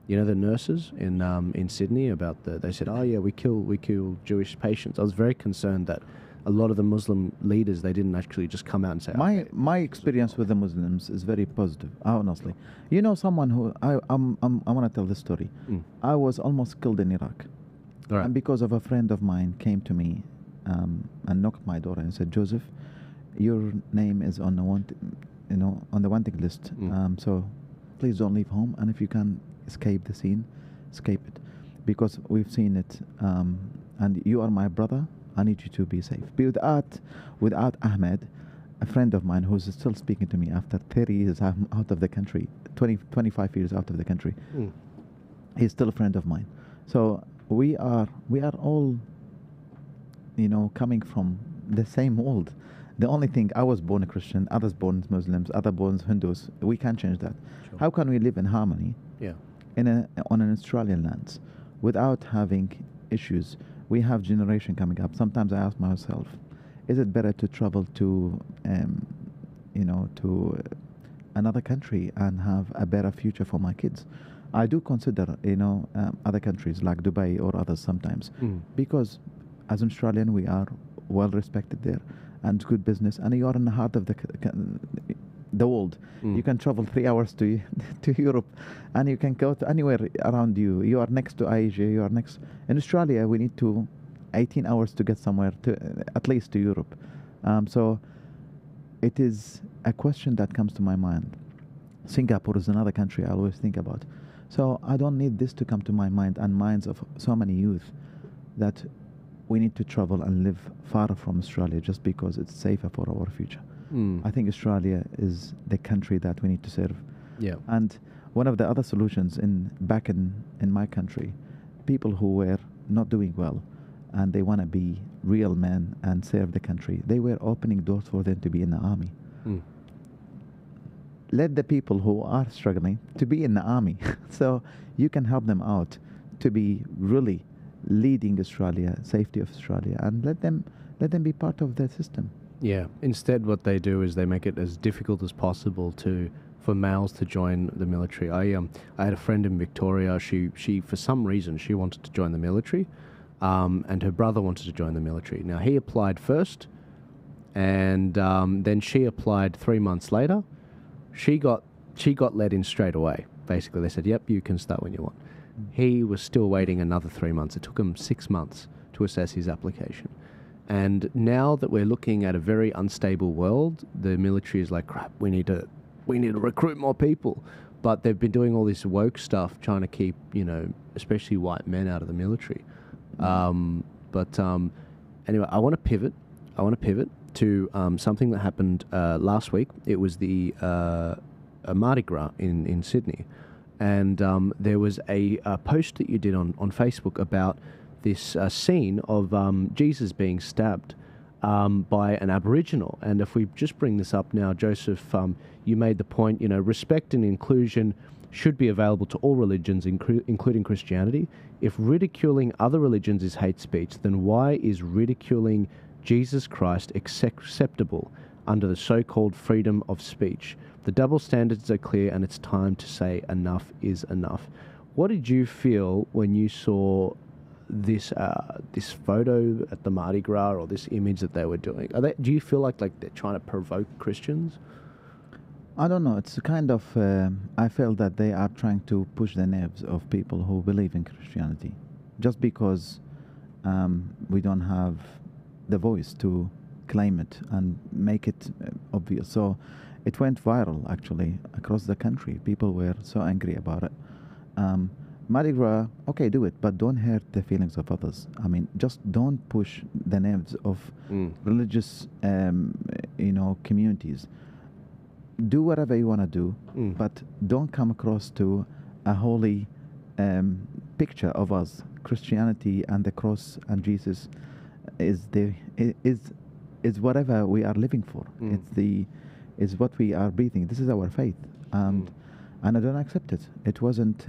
You know, the nurses in Sydney about they said, oh yeah, we kill Jewish patients. I was very concerned that a lot of the Muslim leaders, they didn't actually just come out and say, my experience with the Muslims is very positive, honestly. You know, someone who I want to tell this story. I was almost killed in Iraq. All right. And because of a friend of mine came to me and knocked my door and said, Joseph, your name is on the wanting list. So please don't leave home, and if you can escape the scene, escape it, because we've seen it. And you are my brother. I need you to be safe. Without Ahmed, a friend of mine who's still speaking to me after 30 years out of the country, 25 years out of the country, he's still a friend of mine. So we are all, coming from the same world. The only thing, I was born a Christian, others born Muslims, others born Hindus. We can't change that. Sure. How can we live in harmony on an Australian lands without having issues? We have generation coming up. Sometimes I ask myself, is it better to travel to another country and have a better future for my kids? I do consider, other countries like Dubai or others sometimes, because as an Australian, we are well respected there and good business, and you are in the heart of the world. You can travel 3 hours to Europe, and you can go to anywhere around you. You are next to Asia. You are next. In Australia, we need 18 hours to get somewhere, at least to Europe. So it is a question that comes to my mind. Singapore is another country I always think about. So I don't need this to come to my mind and minds of so many youth that we need to travel and live far from Australia just because it's safer for our future. I think Australia is the country that we need to serve. Yeah. And one of the other solutions back in my country, people who were not doing well and they want to be real men and serve the country, they were opening doors for them to be in the army. Let the people who are struggling to be in the army so you can help them out to be really leading Australia, safety of Australia, and let them be part of the system. Yeah. Instead, what they do is they make it as difficult as possible for males to join the military. I had a friend in Victoria. She for some reason she wanted to join the military, and her brother wanted to join the military. Now he applied first, and then she applied 3 months later. She got let in straight away. Basically, they said, "Yep, you can start when you want." He was still waiting another 3 months. It took him 6 months to assess his application. And now that we're looking at a very unstable world, the military is like, crap, we need to recruit more people. But they've been doing all this woke stuff, trying to keep, especially white men out of the military. Anyway, I want to pivot to something that happened last week. It was the Mardi Gras in Sydney. And there was a post that you did on Facebook about this scene of Jesus being stabbed by an Aboriginal. And if we just bring this up now, Joseph, you made the point, respect and inclusion should be available to all religions, including Christianity. If ridiculing other religions is hate speech, then why is ridiculing Jesus Christ acceptable under the so-called freedom of speech? The double standards are clear, and it's time to say enough is enough. What did you feel when you saw this photo at the Mardi Gras, or this image that they were doing? Do you feel like they're trying to provoke Christians? I don't know. It's kind of, I feel that they are trying to push the nerves of people who believe in Christianity. Just because we don't have the voice to claim it and make it obvious. So it went viral, actually, across the country. People were so angry about it. Mardi Gras, okay, do it, but don't hurt the feelings of others. I mean, just don't push the nerves of religious, communities. Do whatever you want to do, but don't come across to a holy picture of us. Christianity and the cross and Jesus is whatever we are living for. It's what we are breathing. This is our faith, and I don't accept it. It wasn't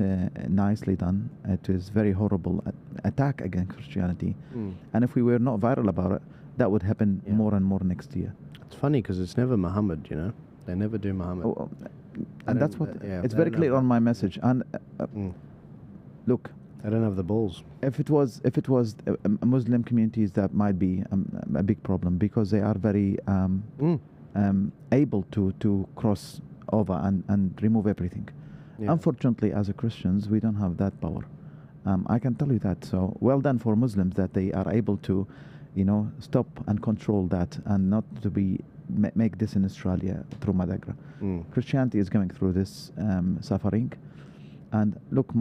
nicely done. It is very horrible attack against Christianity. And if we were not viral about it, that would happen more and more next year. It's funny because it's never Muhammad, They never do Muhammad. And that's what it's very clear on my message. And look, I don't have the balls. If it was Muslim communities, that might be a big problem because they are very able to cross over and remove everything. Yeah. Unfortunately, as a Christians, we don't have that power. I can tell you that. So well done for Muslims that they are able to, stop and control that and not to be make this in Australia through Mardi Gras. Christianity is going through this suffering. And look,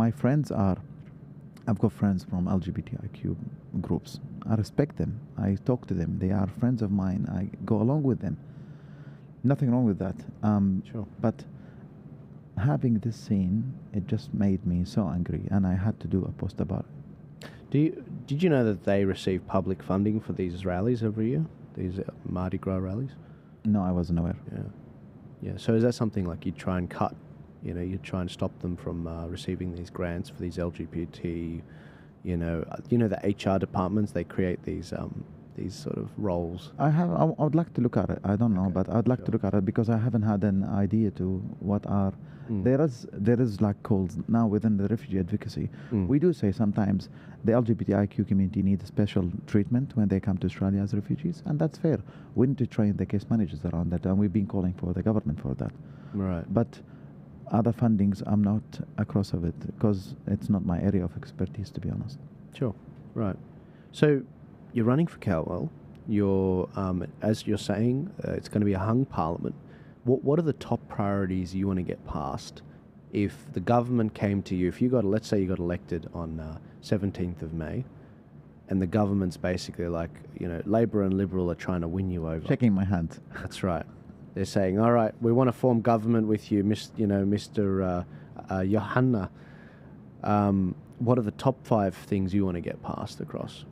I've got friends from LGBTIQ groups. I respect them. I talk to them. They are friends of mine. I go along with them. Nothing wrong with that. Sure. But having this scene, it just made me so angry, and I had to do a post about it. Did you know that they receive public funding for these rallies every year? These Mardi Gras rallies? No, I wasn't aware. Yeah. So is that something like you'd try and cut? You try and stop them from receiving these grants for these LGBT, the HR departments, they create these sort of roles. I would like to look at it. I don't know, but I'd like to look at it because I haven't had an idea to what are. There is like calls now within the refugee advocacy. We do say sometimes the LGBTIQ community needs special treatment when they come to Australia as refugees, and that's fair. We need to train the case managers around that, and we've been calling for the government for that. Right. But other fundings, I'm not across of it because it's not my area of expertise, to be honest. Sure. Right. So you're running for Calwell. as you're saying, it's going to be a hung parliament. What are the top priorities you want to get passed? If the government came to you, let's say you got elected on 17th of May, and the government's basically like, Labor and Liberal are trying to win you over. Shaking my hand. That's right. They're saying, all right, we want to form government with you, Mr. Youhana. What are the top 5 things you want to get passed across?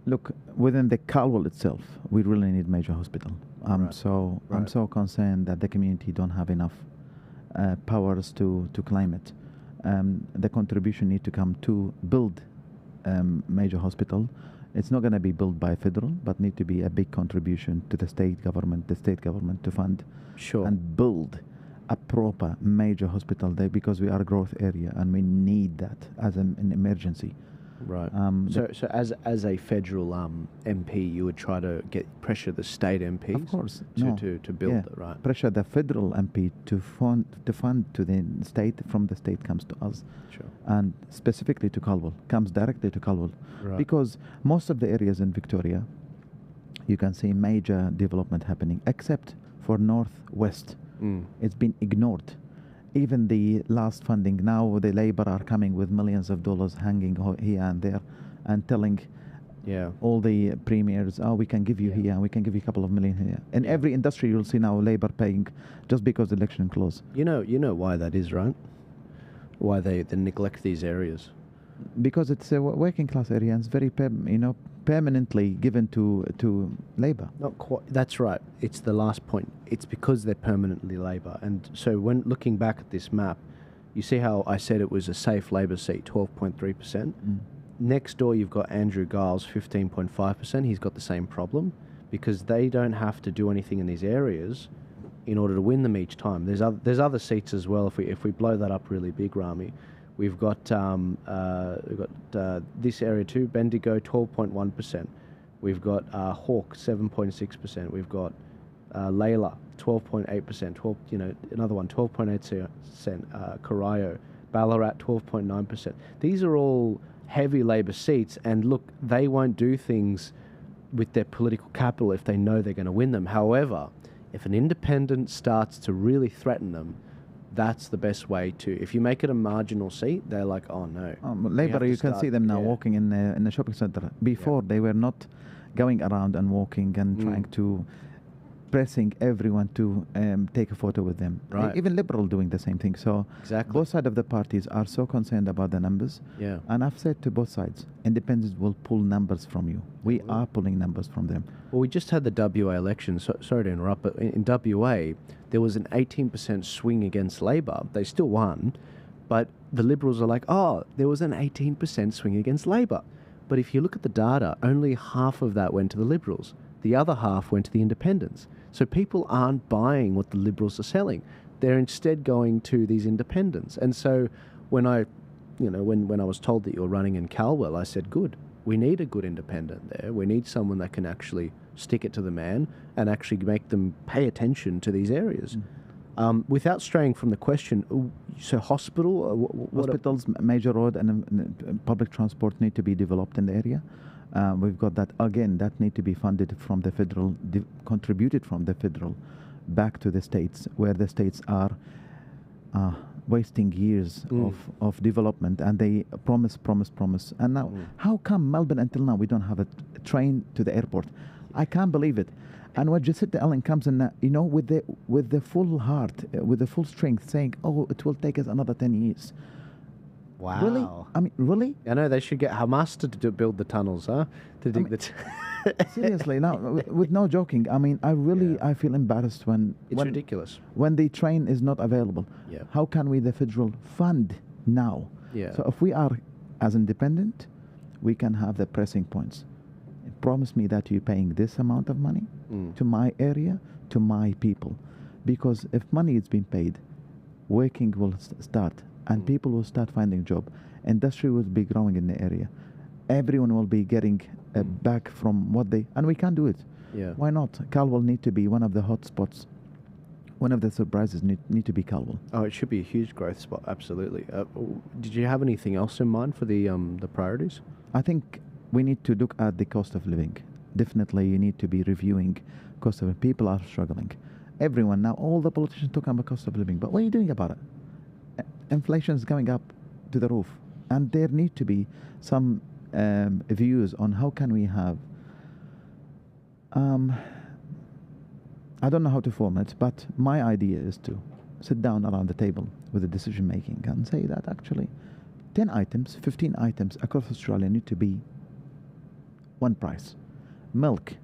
Look, within the Calwell itself, we really need major hospital. I'm Right. so concerned that the community don't have enough powers to claim it. The contribution need to come to build major hospital. It's not going to be built by federal, but need to be a big contribution to the state government to fund Sure. and build a proper major hospital there, because we are a growth area and we need that as an emergency. Right. So as a federal MP, you would try to pressure the state MPs, Of course, to build it, right? Pressure the federal MP to fund to the state. From the state comes to us, Sure. and specifically to Calwell, comes directly to Calwell, Right. because most of the areas in Victoria, you can see major development happening, except for northwest. It's been ignored. Even the last funding, now the Labour are coming with millions of dollars hanging here and there, and telling all the premiers, we can give you here, we can give you a couple of million here. In every industry, you'll see now Labour paying just because the election close. You know why that is, right? Why they neglect these areas. Because it's a working class area, and it's very permanently given to Labour. Not quite. That's right. It's the last point. It's because they're permanently Labor. And so when looking back at this map, you see how I said it was a safe Labor seat, 12.3%. Next door, you've got Andrew Giles, 15.5%. He's got the same problem because they don't have to do anything in these areas in order to win them each time. There's other seats as well. If we blow that up really big, Rami, we've got this area too. Bendigo, 12.1%. We've got Hawke, 7.6%. We've got Layla, 12.8%. Another one, 12.8%. Corio, Ballarat, 12.9%. These are all heavy Labor seats, and look, they won't do things with their political capital if they know they're going to win them. However, if an independent starts to really threaten them, that's the best way to. If you make it a marginal seat, they're like, oh no. Labour, you can see them now walking in the shopping centre. Before, they were not going around and walking and trying to pressing everyone to take a photo with them. Right. Even Liberal doing the same thing. So exactly. Both sides of the parties are so concerned about the numbers. Yeah. And I've said to both sides, independents will pull numbers from you. We are pulling numbers from them. Well, we just had the WA election. Sorry to interrupt, but in WA, there was an 18% swing against Labor. They still won, but the Liberals are like, there was an 18% swing against Labor. But if you look at the data, only half of that went to the Liberals. The other half went to the independents. So people aren't buying what the Liberals are selling. They're instead going to these independents. And so when I was told that you're running in Calwell, I said, good. We need a good independent there. We need someone that can actually stick it to the man and actually make them pay attention to these areas. Without straying from the question, so hospitals, major road and public transport need to be developed in the area. We've got that again. That need to be funded from the federal, contributed from the federal, back to the states, where the states are wasting years of development, and they promise. And now, how come Melbourne until now we don't have a train to the airport? I can't believe it. And when Jacinda Ardern comes in, with the full heart, with the full strength, saying, it will take us another 10 years. Wow. Really? I mean, really? I know they should get Hamas to build the tunnels, huh? To dig Seriously, now, with no joking, I mean, I feel embarrassed when ridiculous. When the train is not available. Yeah. How can we, the federal, fund now? Yeah. So if we are as independent, we can have the pressing points. Promise me that you're paying this amount of money to my area, to my people. Because if money is being paid, working will start. And people will start finding job. Industry will be growing in the area. Everyone will be getting back from what they... And we can do it. Yeah. Why not? Calwell need to be one of the hot spots. One of the surprises need to be Calwell. Oh, it should be a huge growth spot, absolutely. Did you have anything else in mind for the priorities? I think we need to look at the cost of living. definitely you need to be reviewing cost of living. People are struggling. Everyone now, all the politicians talking about cost of living, but what are you doing about it? Inflation is going up to the roof, and there need to be some views on how can we have. I don't know how to form it, but my idea is to sit down around the table with the decision making and say that actually 10 items, 15 items across Australia need to be one price. Milk,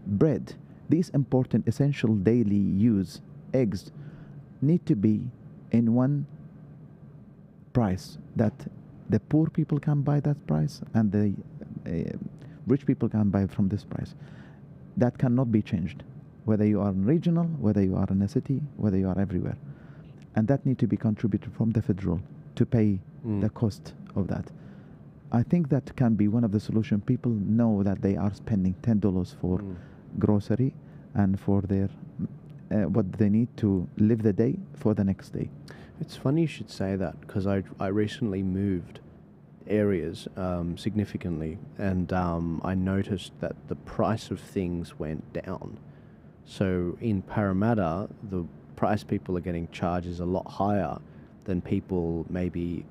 bread, these important essential daily use, eggs, need to be in one price, that the poor people can buy that price and the rich people can buy from this price. That cannot be changed, whether you are in regional, whether you are in a city, whether you are everywhere. And that need to be contributed from the federal to pay the cost of that. I think that can be one of the solutions. People know that they are spending $10 for grocery and for their what they need to live the day for the next day. It's funny you should say that, because I recently moved areas significantly, and I noticed that the price of things went down. So in Parramatta, the price people are getting charged is a lot higher than people maybe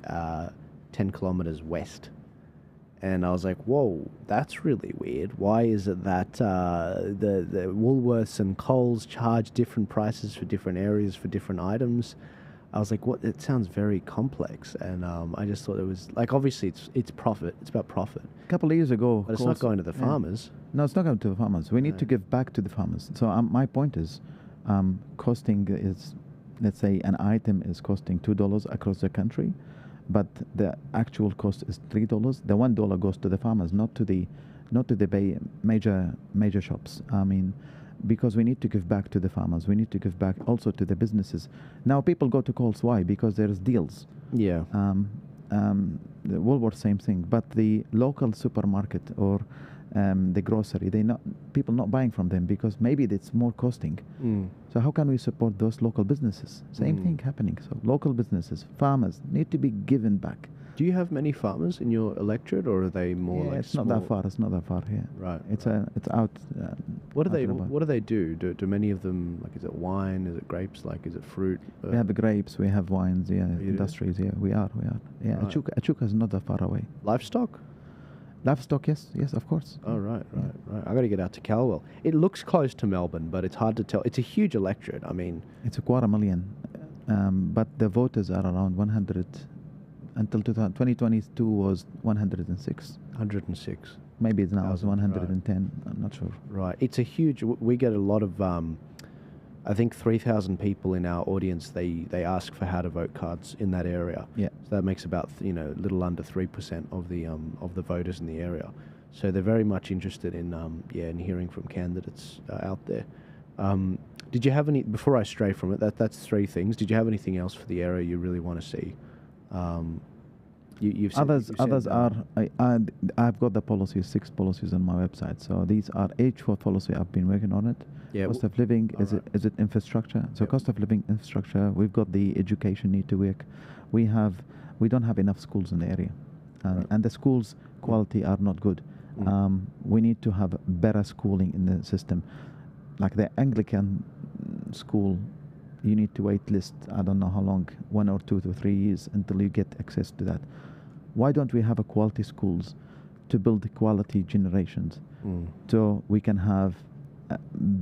10 kilometres west. And I was like, whoa, that's really weird. Why is it that the Woolworths and Coles charge different prices for different areas for different items? I was like, what? It sounds very complex. And I just thought it was, like, obviously it's profit. It's about profit. A couple of years ago... But it's not going to the farmers. No, it's not going to the farmers. We need to give back to the farmers. So my point is, costing is, let's say an item is costing $2 across the country, but the actual cost is $3. The $1 goes to the farmers, not to the major shops. I mean, because we need to give back to the farmers. We need to give back also to the businesses. Now people go to Coles. Why? Because there's deals. Yeah. The Woolworth, same thing. But the local supermarket or the grocery, people not buying from them because maybe it's more costing. So how can we support those local businesses? Same thing happening. So local businesses, farmers need to be given back. Do you have many farmers in your electorate, or are they more like it's small? not that far. It's not that far here. Right. It's out. What do they do? Do many of them, like, is it wine? Is it grapes? Like, is it fruit? We have grapes. We have wines. Yeah, industries. Yeah, we are. Yeah, Right. Echuca is not that far away. Livestock? Livestock, yes, of course. Oh, right. I got to get out to Calwell. It looks close to Melbourne, but it's hard to tell. It's a huge electorate. I mean, it's 250,000, but the voters are around 100. Until 2022 was 106. 106. Maybe it's now 110. Right. I'm not sure. Right. It's a huge. We get a lot of. I think 3,000 people in our audience. They ask for how to vote cards in that area. Yeah. So that makes about little under 3% of the voters in the area. So they're very much interested in in hearing from candidates out there. Did you have any, before I stray from it? That's three things. Did you have anything else for the area you really want to see? Others are. I've got the policies, 6 policies on my website. So these are H4 policy. I've been working on it. Yeah. Cost of living, is it infrastructure? So cost of living, infrastructure. We've got the education need to work. We don't have enough schools in the area, and the schools quality are not good. We need to have better schooling in the system, like the Anglican school. You need to wait list, I don't know how long, 1 or 2 to 3 years until you get access to that. Why don't we have a quality schools to build quality generations so we can have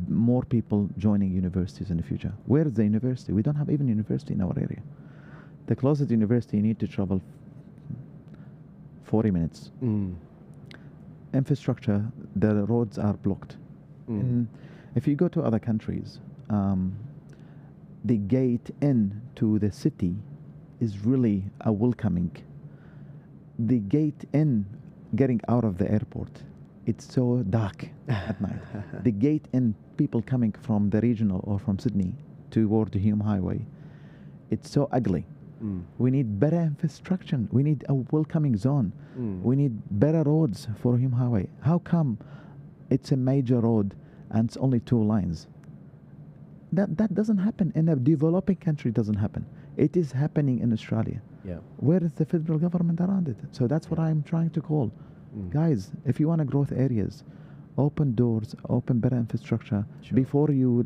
more people joining universities in the future? Where is the university? We don't have even university in our area. The closest university, you need to travel 40 minutes. Infrastructure, the roads are blocked. If you go to other countries, the gate in to the city is really a welcoming. The gate in, getting out of the airport, it's so dark at night. The gate in, people coming from the regional or from Sydney toward the Hume Highway, it's so ugly. We need better infrastructure. We need a welcoming zone. We need better roads for Hume Highway. How come it's a major road and it's only 2 lines? That doesn't happen in a developing country. Doesn't happen. It is happening in Australia. Yeah. Where is the federal government around it? So that's what I'm trying to call, guys. If you want to growth areas, open doors, open better infrastructure Sure. before you,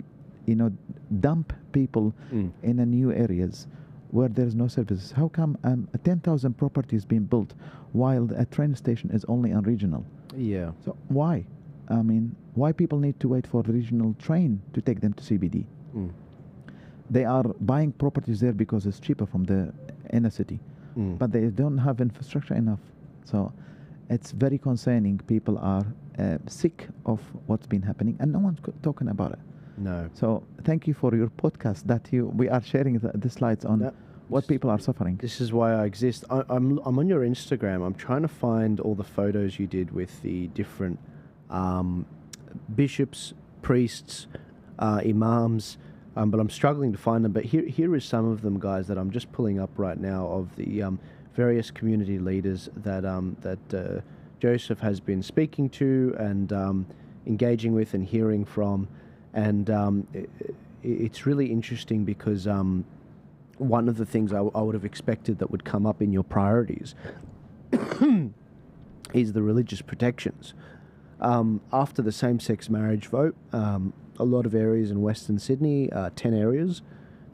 dump people Mm. in a new areas where there's no services. How come 10,000 properties being built while a train station is only on regional? Yeah. So why? I mean, why people need to wait for the regional train to take them to CBD? Mm. They are buying properties there because it's cheaper from the inner city, Mm. but they don't have infrastructure enough. So it's very concerning. People are sick of what's been happening, and no one's talking about it. No. So thank you for your podcast that we are sharing the slides on No, what people are suffering. This is why I exist. I'm on your Instagram. I'm trying to find all the photos you did with the different bishops, priests, imams, but I'm struggling to find them. But here is some of them, guys, that I'm just pulling up right now of the various community leaders that Joseph has been speaking to and engaging with and hearing from. And it's really interesting because one of the things I would have expected that would come up in your priorities is the religious protections. After the same-sex marriage vote, a lot of areas in Western Sydney, 10 areas,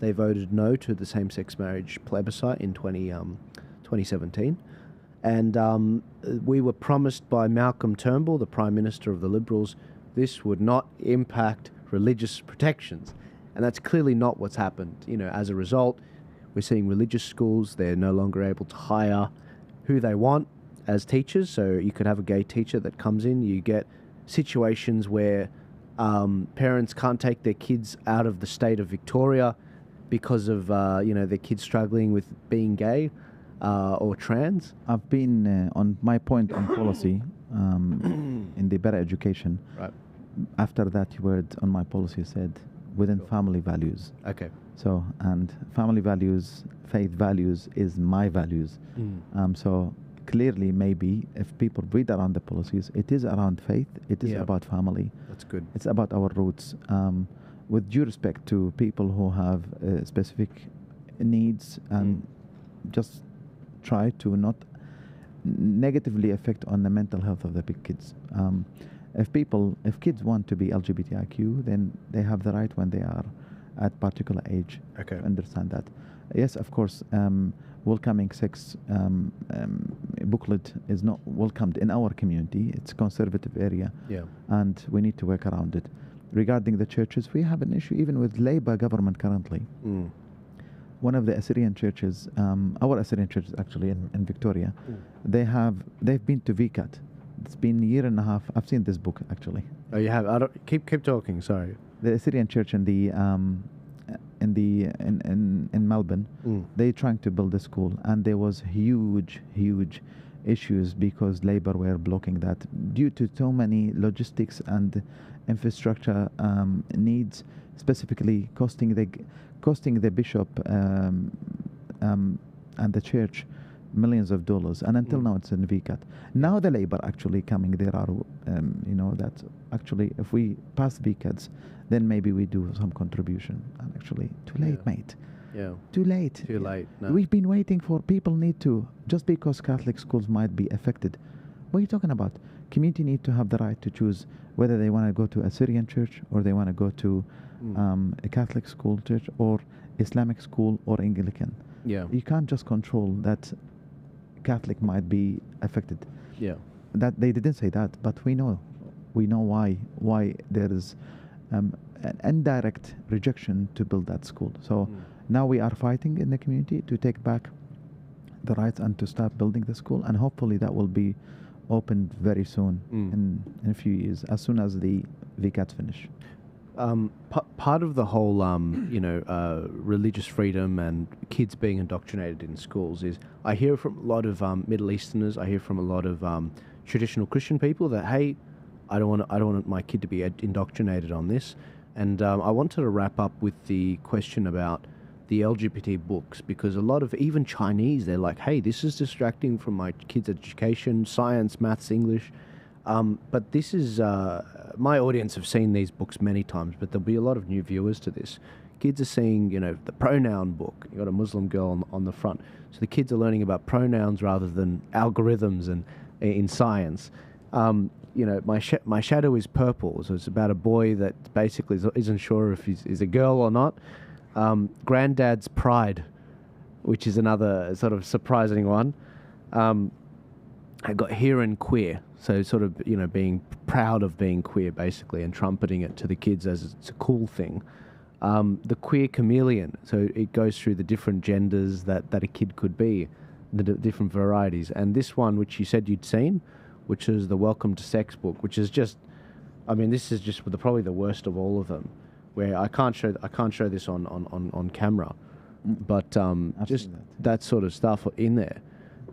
they voted no to the same-sex marriage plebiscite in 2017. And we were promised by Malcolm Turnbull, the Prime Minister of the Liberals, this would not impact religious protections. And that's clearly not what's happened. As a result, we're seeing religious schools, they're no longer able to hire who they want as teachers. So you could have a gay teacher that comes in. You get situations where parents can't take their kids out of the state of Victoria because of, their kids struggling with being gay or trans. I've been on my point on policy in the better education. Right. After that word on my policy said within family values. Okay. So, and family values, faith values is my values. So clearly, maybe if people read around the policies, it is around faith, it is about family. That's good. It's about our roots. With due respect to people who have specific needs and just try to not negatively affect on the mental health of the big kids. If kids want to be LGBTIQ, then they have the right when they are at particular age to understand that. Yes, of course, welcoming sex booklet is not welcomed in our community. It's a conservative area, and we need to work around it. Regarding the churches, we have an issue even with Labour government currently. One of the Assyrian churches, our Assyrian churches actually in Victoria, they've been to VCAT. It's been a year and a half. I've seen this book actually. Oh, you have? I don't keep talking. Sorry. The Assyrian church in Melbourne, they trying to build a school, and there was huge issues because Labour were blocking that due to so many logistics and infrastructure needs, specifically costing the bishop and the church millions of dollars, and until now it's in VCAT. Now the Labour actually coming, there are that actually if we pass VCATs, then maybe we do some contribution. And actually too late, mate. Too late. No. We've been waiting for people need to, just because Catholic schools might be affected. What are you talking about? Community need to have the right to choose whether they want to go to a Syrian church or they want to go to a Catholic school church or Islamic school or Anglican. You can't just control that Catholic might be affected. That they didn't say that, but we know why there is an indirect rejection to build that school. So now we are fighting in the community to take back the rights and to start building the school, and hopefully that will be opened very soon in a few years, as soon as the VCAT finish. Part of the whole, religious freedom and kids being indoctrinated in schools is I hear from a lot of Middle Easterners. I hear from a lot of traditional Christian people that, hey, I don't want my kid to be indoctrinated on this. And I wanted to wrap up with the question about the LGBT books, because a lot of even Chinese, they're like, hey, this is distracting from my kids' education, science, maths, English. But this is, my audience have seen these books many times, but there'll be a lot of new viewers to this. Kids are seeing, the pronoun book. You've got a Muslim girl on the front. So the kids are learning about pronouns rather than algorithms and in science. my shadow is purple. So it's about a boy that basically isn't sure if he's a girl or not. Granddad's pride, which is another sort of surprising one. I got here and queer. So sort of, being proud of being queer, basically, and trumpeting it to the kids as it's a cool thing. The queer chameleon. So it goes through the different genders that a kid could be, the different varieties. And this one, which you said you'd seen, which is the Welcome to Sex book, which is just, this is just probably the worst of all of them, where I can't show this on camera, but just that sort of stuff in there.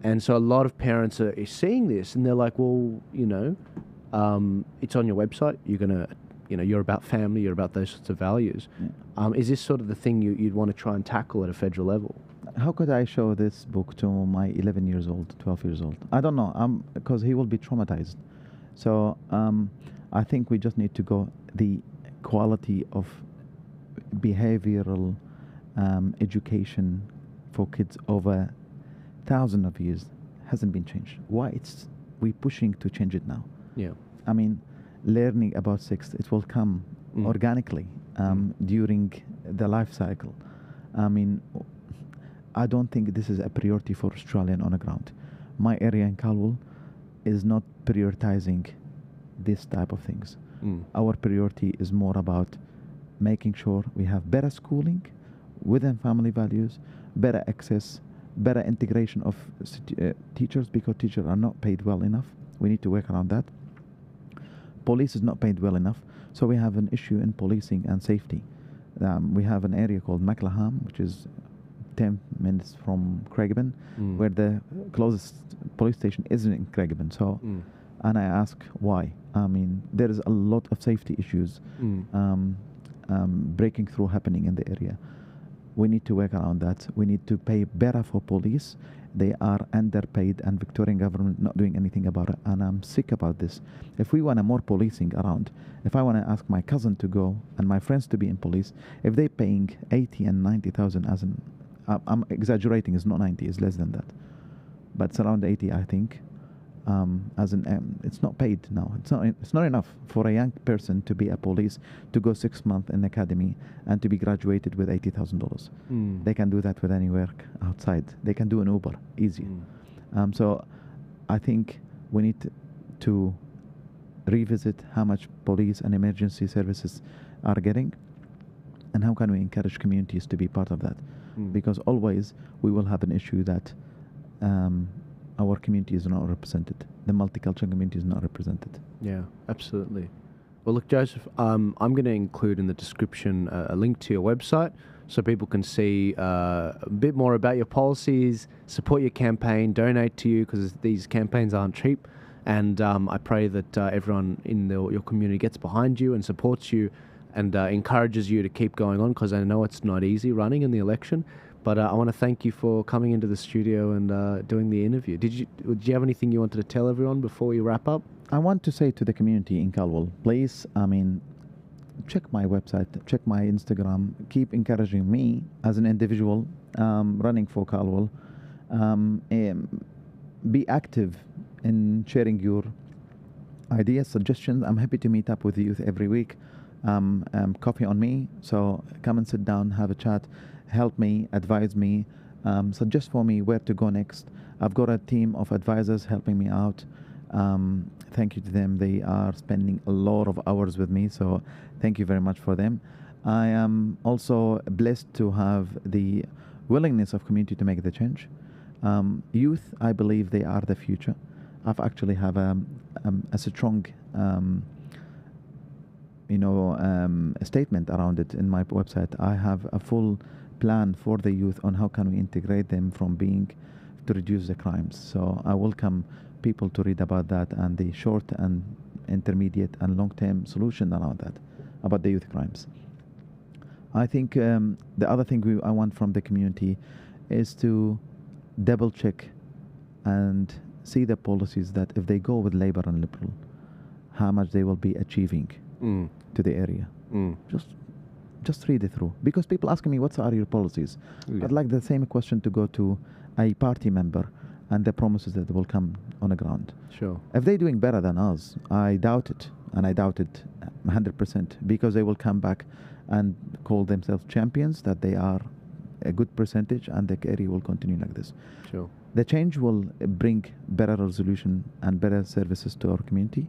And so a lot of parents are seeing this, and they're like, well, it's on your website. You're about family. You're about those sorts of values. Yeah. Is this sort of the thing you'd want to try and tackle at a federal level? How could I show this book to my 11 years old, 12 years old? I don't know, because he will be traumatized. So I think we just need to go the quality of behavioral education for kids over thousands of years hasn't been changed. Why we pushing to change it now? Yeah. Learning about sex, it will come organically during the life cycle. I don't think this is a priority for Australian on the ground. My area in Calwell is not prioritizing this type of things. Our priority is more about making sure we have better schooling within family values, better access, better integration of teachers, because teachers are not paid well enough. We need to work around that. Police is not paid well enough, so we have an issue in policing and safety. We have an area called Maclaham, which is 10 minutes from Craigieburn, where the closest police station isn't in Craigieburn. So, and I ask why. There is a lot of safety issues breaking through happening in the area. We need to work around that. We need to pay better for police. They are underpaid, and Victorian government not doing anything about it. And I'm sick about this. If we want more policing around, if I want to ask my cousin to go and my friends to be in police, if they're paying 80 and 90,000 as an, I'm exaggerating, it's not 90, it's less than that, but it's around 80, I think. It's not paid now. It's not enough for a young person to be a police, to go 6 months in academy and to be graduated with $80,000. They can do that with any work outside. They can do an Uber easy. So I think we need to revisit how much police and emergency services are getting, and how can we encourage communities to be part of that, because always we will have an issue that our community is not represented. The multicultural community is not represented. Yeah, absolutely. Well, look, Joseph, I'm going to include in the description a link to your website so people can see a bit more about your policies, support your campaign, donate to you, because these campaigns aren't cheap. And I pray that everyone in your community gets behind you and supports you and encourages you to keep going on, because I know it's not easy running in the election. But I want to thank you for coming into the studio and doing the interview. Did you have anything you wanted to tell everyone before we wrap up? I want to say to the community in Calwell, please, check my website, check my Instagram, keep encouraging me as an individual running for Calwell. Be active in sharing your ideas, suggestions. I'm happy to meet up with the youth every week. Coffee on me, so come and sit down, have a chat. Help me, advise me, suggest for me where to go next. I've got a team of advisors helping me out. Thank you to them. They are spending a lot of hours with me, so thank you very much for them. I am also blessed to have the willingness of community to make the change. Youth, I believe they are the future. I've actually have a strong a statement around it in my website. I have a full plan for the youth on how can we integrate them to reduce the crimes. So I welcome people to read about that and the short and intermediate and long-term solution around that, about the youth crimes. I think the other thing I want from the community is to double check and see the policies that if they go with Labour and Liberal, how much they will be achieving to the area. Just read it through, because people asking me what are your policies. I'd like the same question to go to a party member and the promises that will come on the ground. Sure. If they're doing better than us, I doubt it, and I doubt it 100%, because they will come back and call themselves champions, that they are a good percentage, and the area will continue like this. Sure. The change will bring better resolution and better services to our community,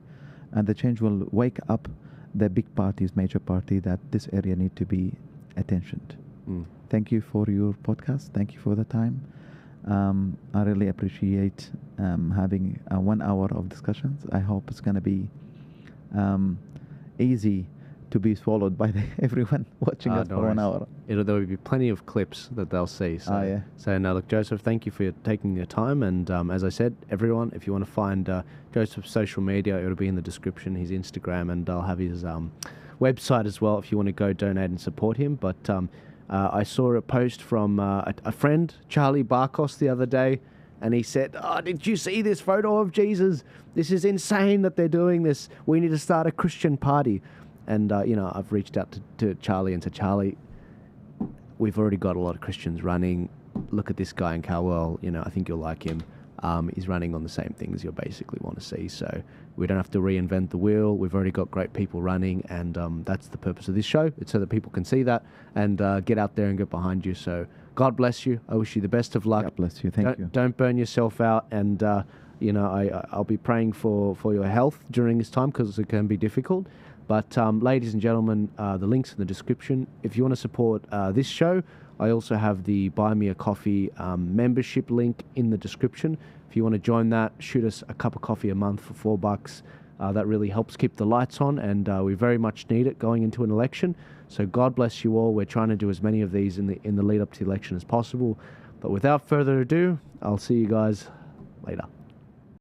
and the change will wake up the big parties, major party, that this area need to be attentioned. Thank you for your podcast. Thank you for the time. I really appreciate having 1 hour of discussions. I hope it's going to be easy to be swallowed by everyone watching us for 1 hour. There will be plenty of clips that they'll see. So, yeah. So now, look, Joseph, thank you for taking your time. And as I said, everyone, if you want to find Joseph's social media, it'll be in the description, his Instagram, and I'll have his website as well if you want to go donate and support him. But I saw a post from a friend, Charlie Barkos, the other day, and he said, "Oh, did you see this photo of Jesus? This is insane that they're doing this. We need to start a Christian party." And, I've reached out to Charlie and said, "Charlie, we've already got a lot of Christians running. Look at this guy in Calwell. I think you'll like him. He's running on the same things you basically want to see. So we don't have to reinvent the wheel. We've already got great people running, and that's the purpose of this show. It's so that people can see that and get out there and get behind you. So God bless you. I wish you the best of luck. God bless you. Thank you. Don't burn yourself out. And, I'll be praying for your health during this time, because it can be difficult. But ladies and gentlemen, the link's in the description. If you want to support this show, I also have the Buy Me a Coffee membership link in the description. If you want to join that, shoot us a cup of coffee a month for $4. That really helps keep the lights on, and we very much need it going into an election. So God bless you all. We're trying to do as many of these in the lead up to the election as possible. But without further ado, I'll see you guys later.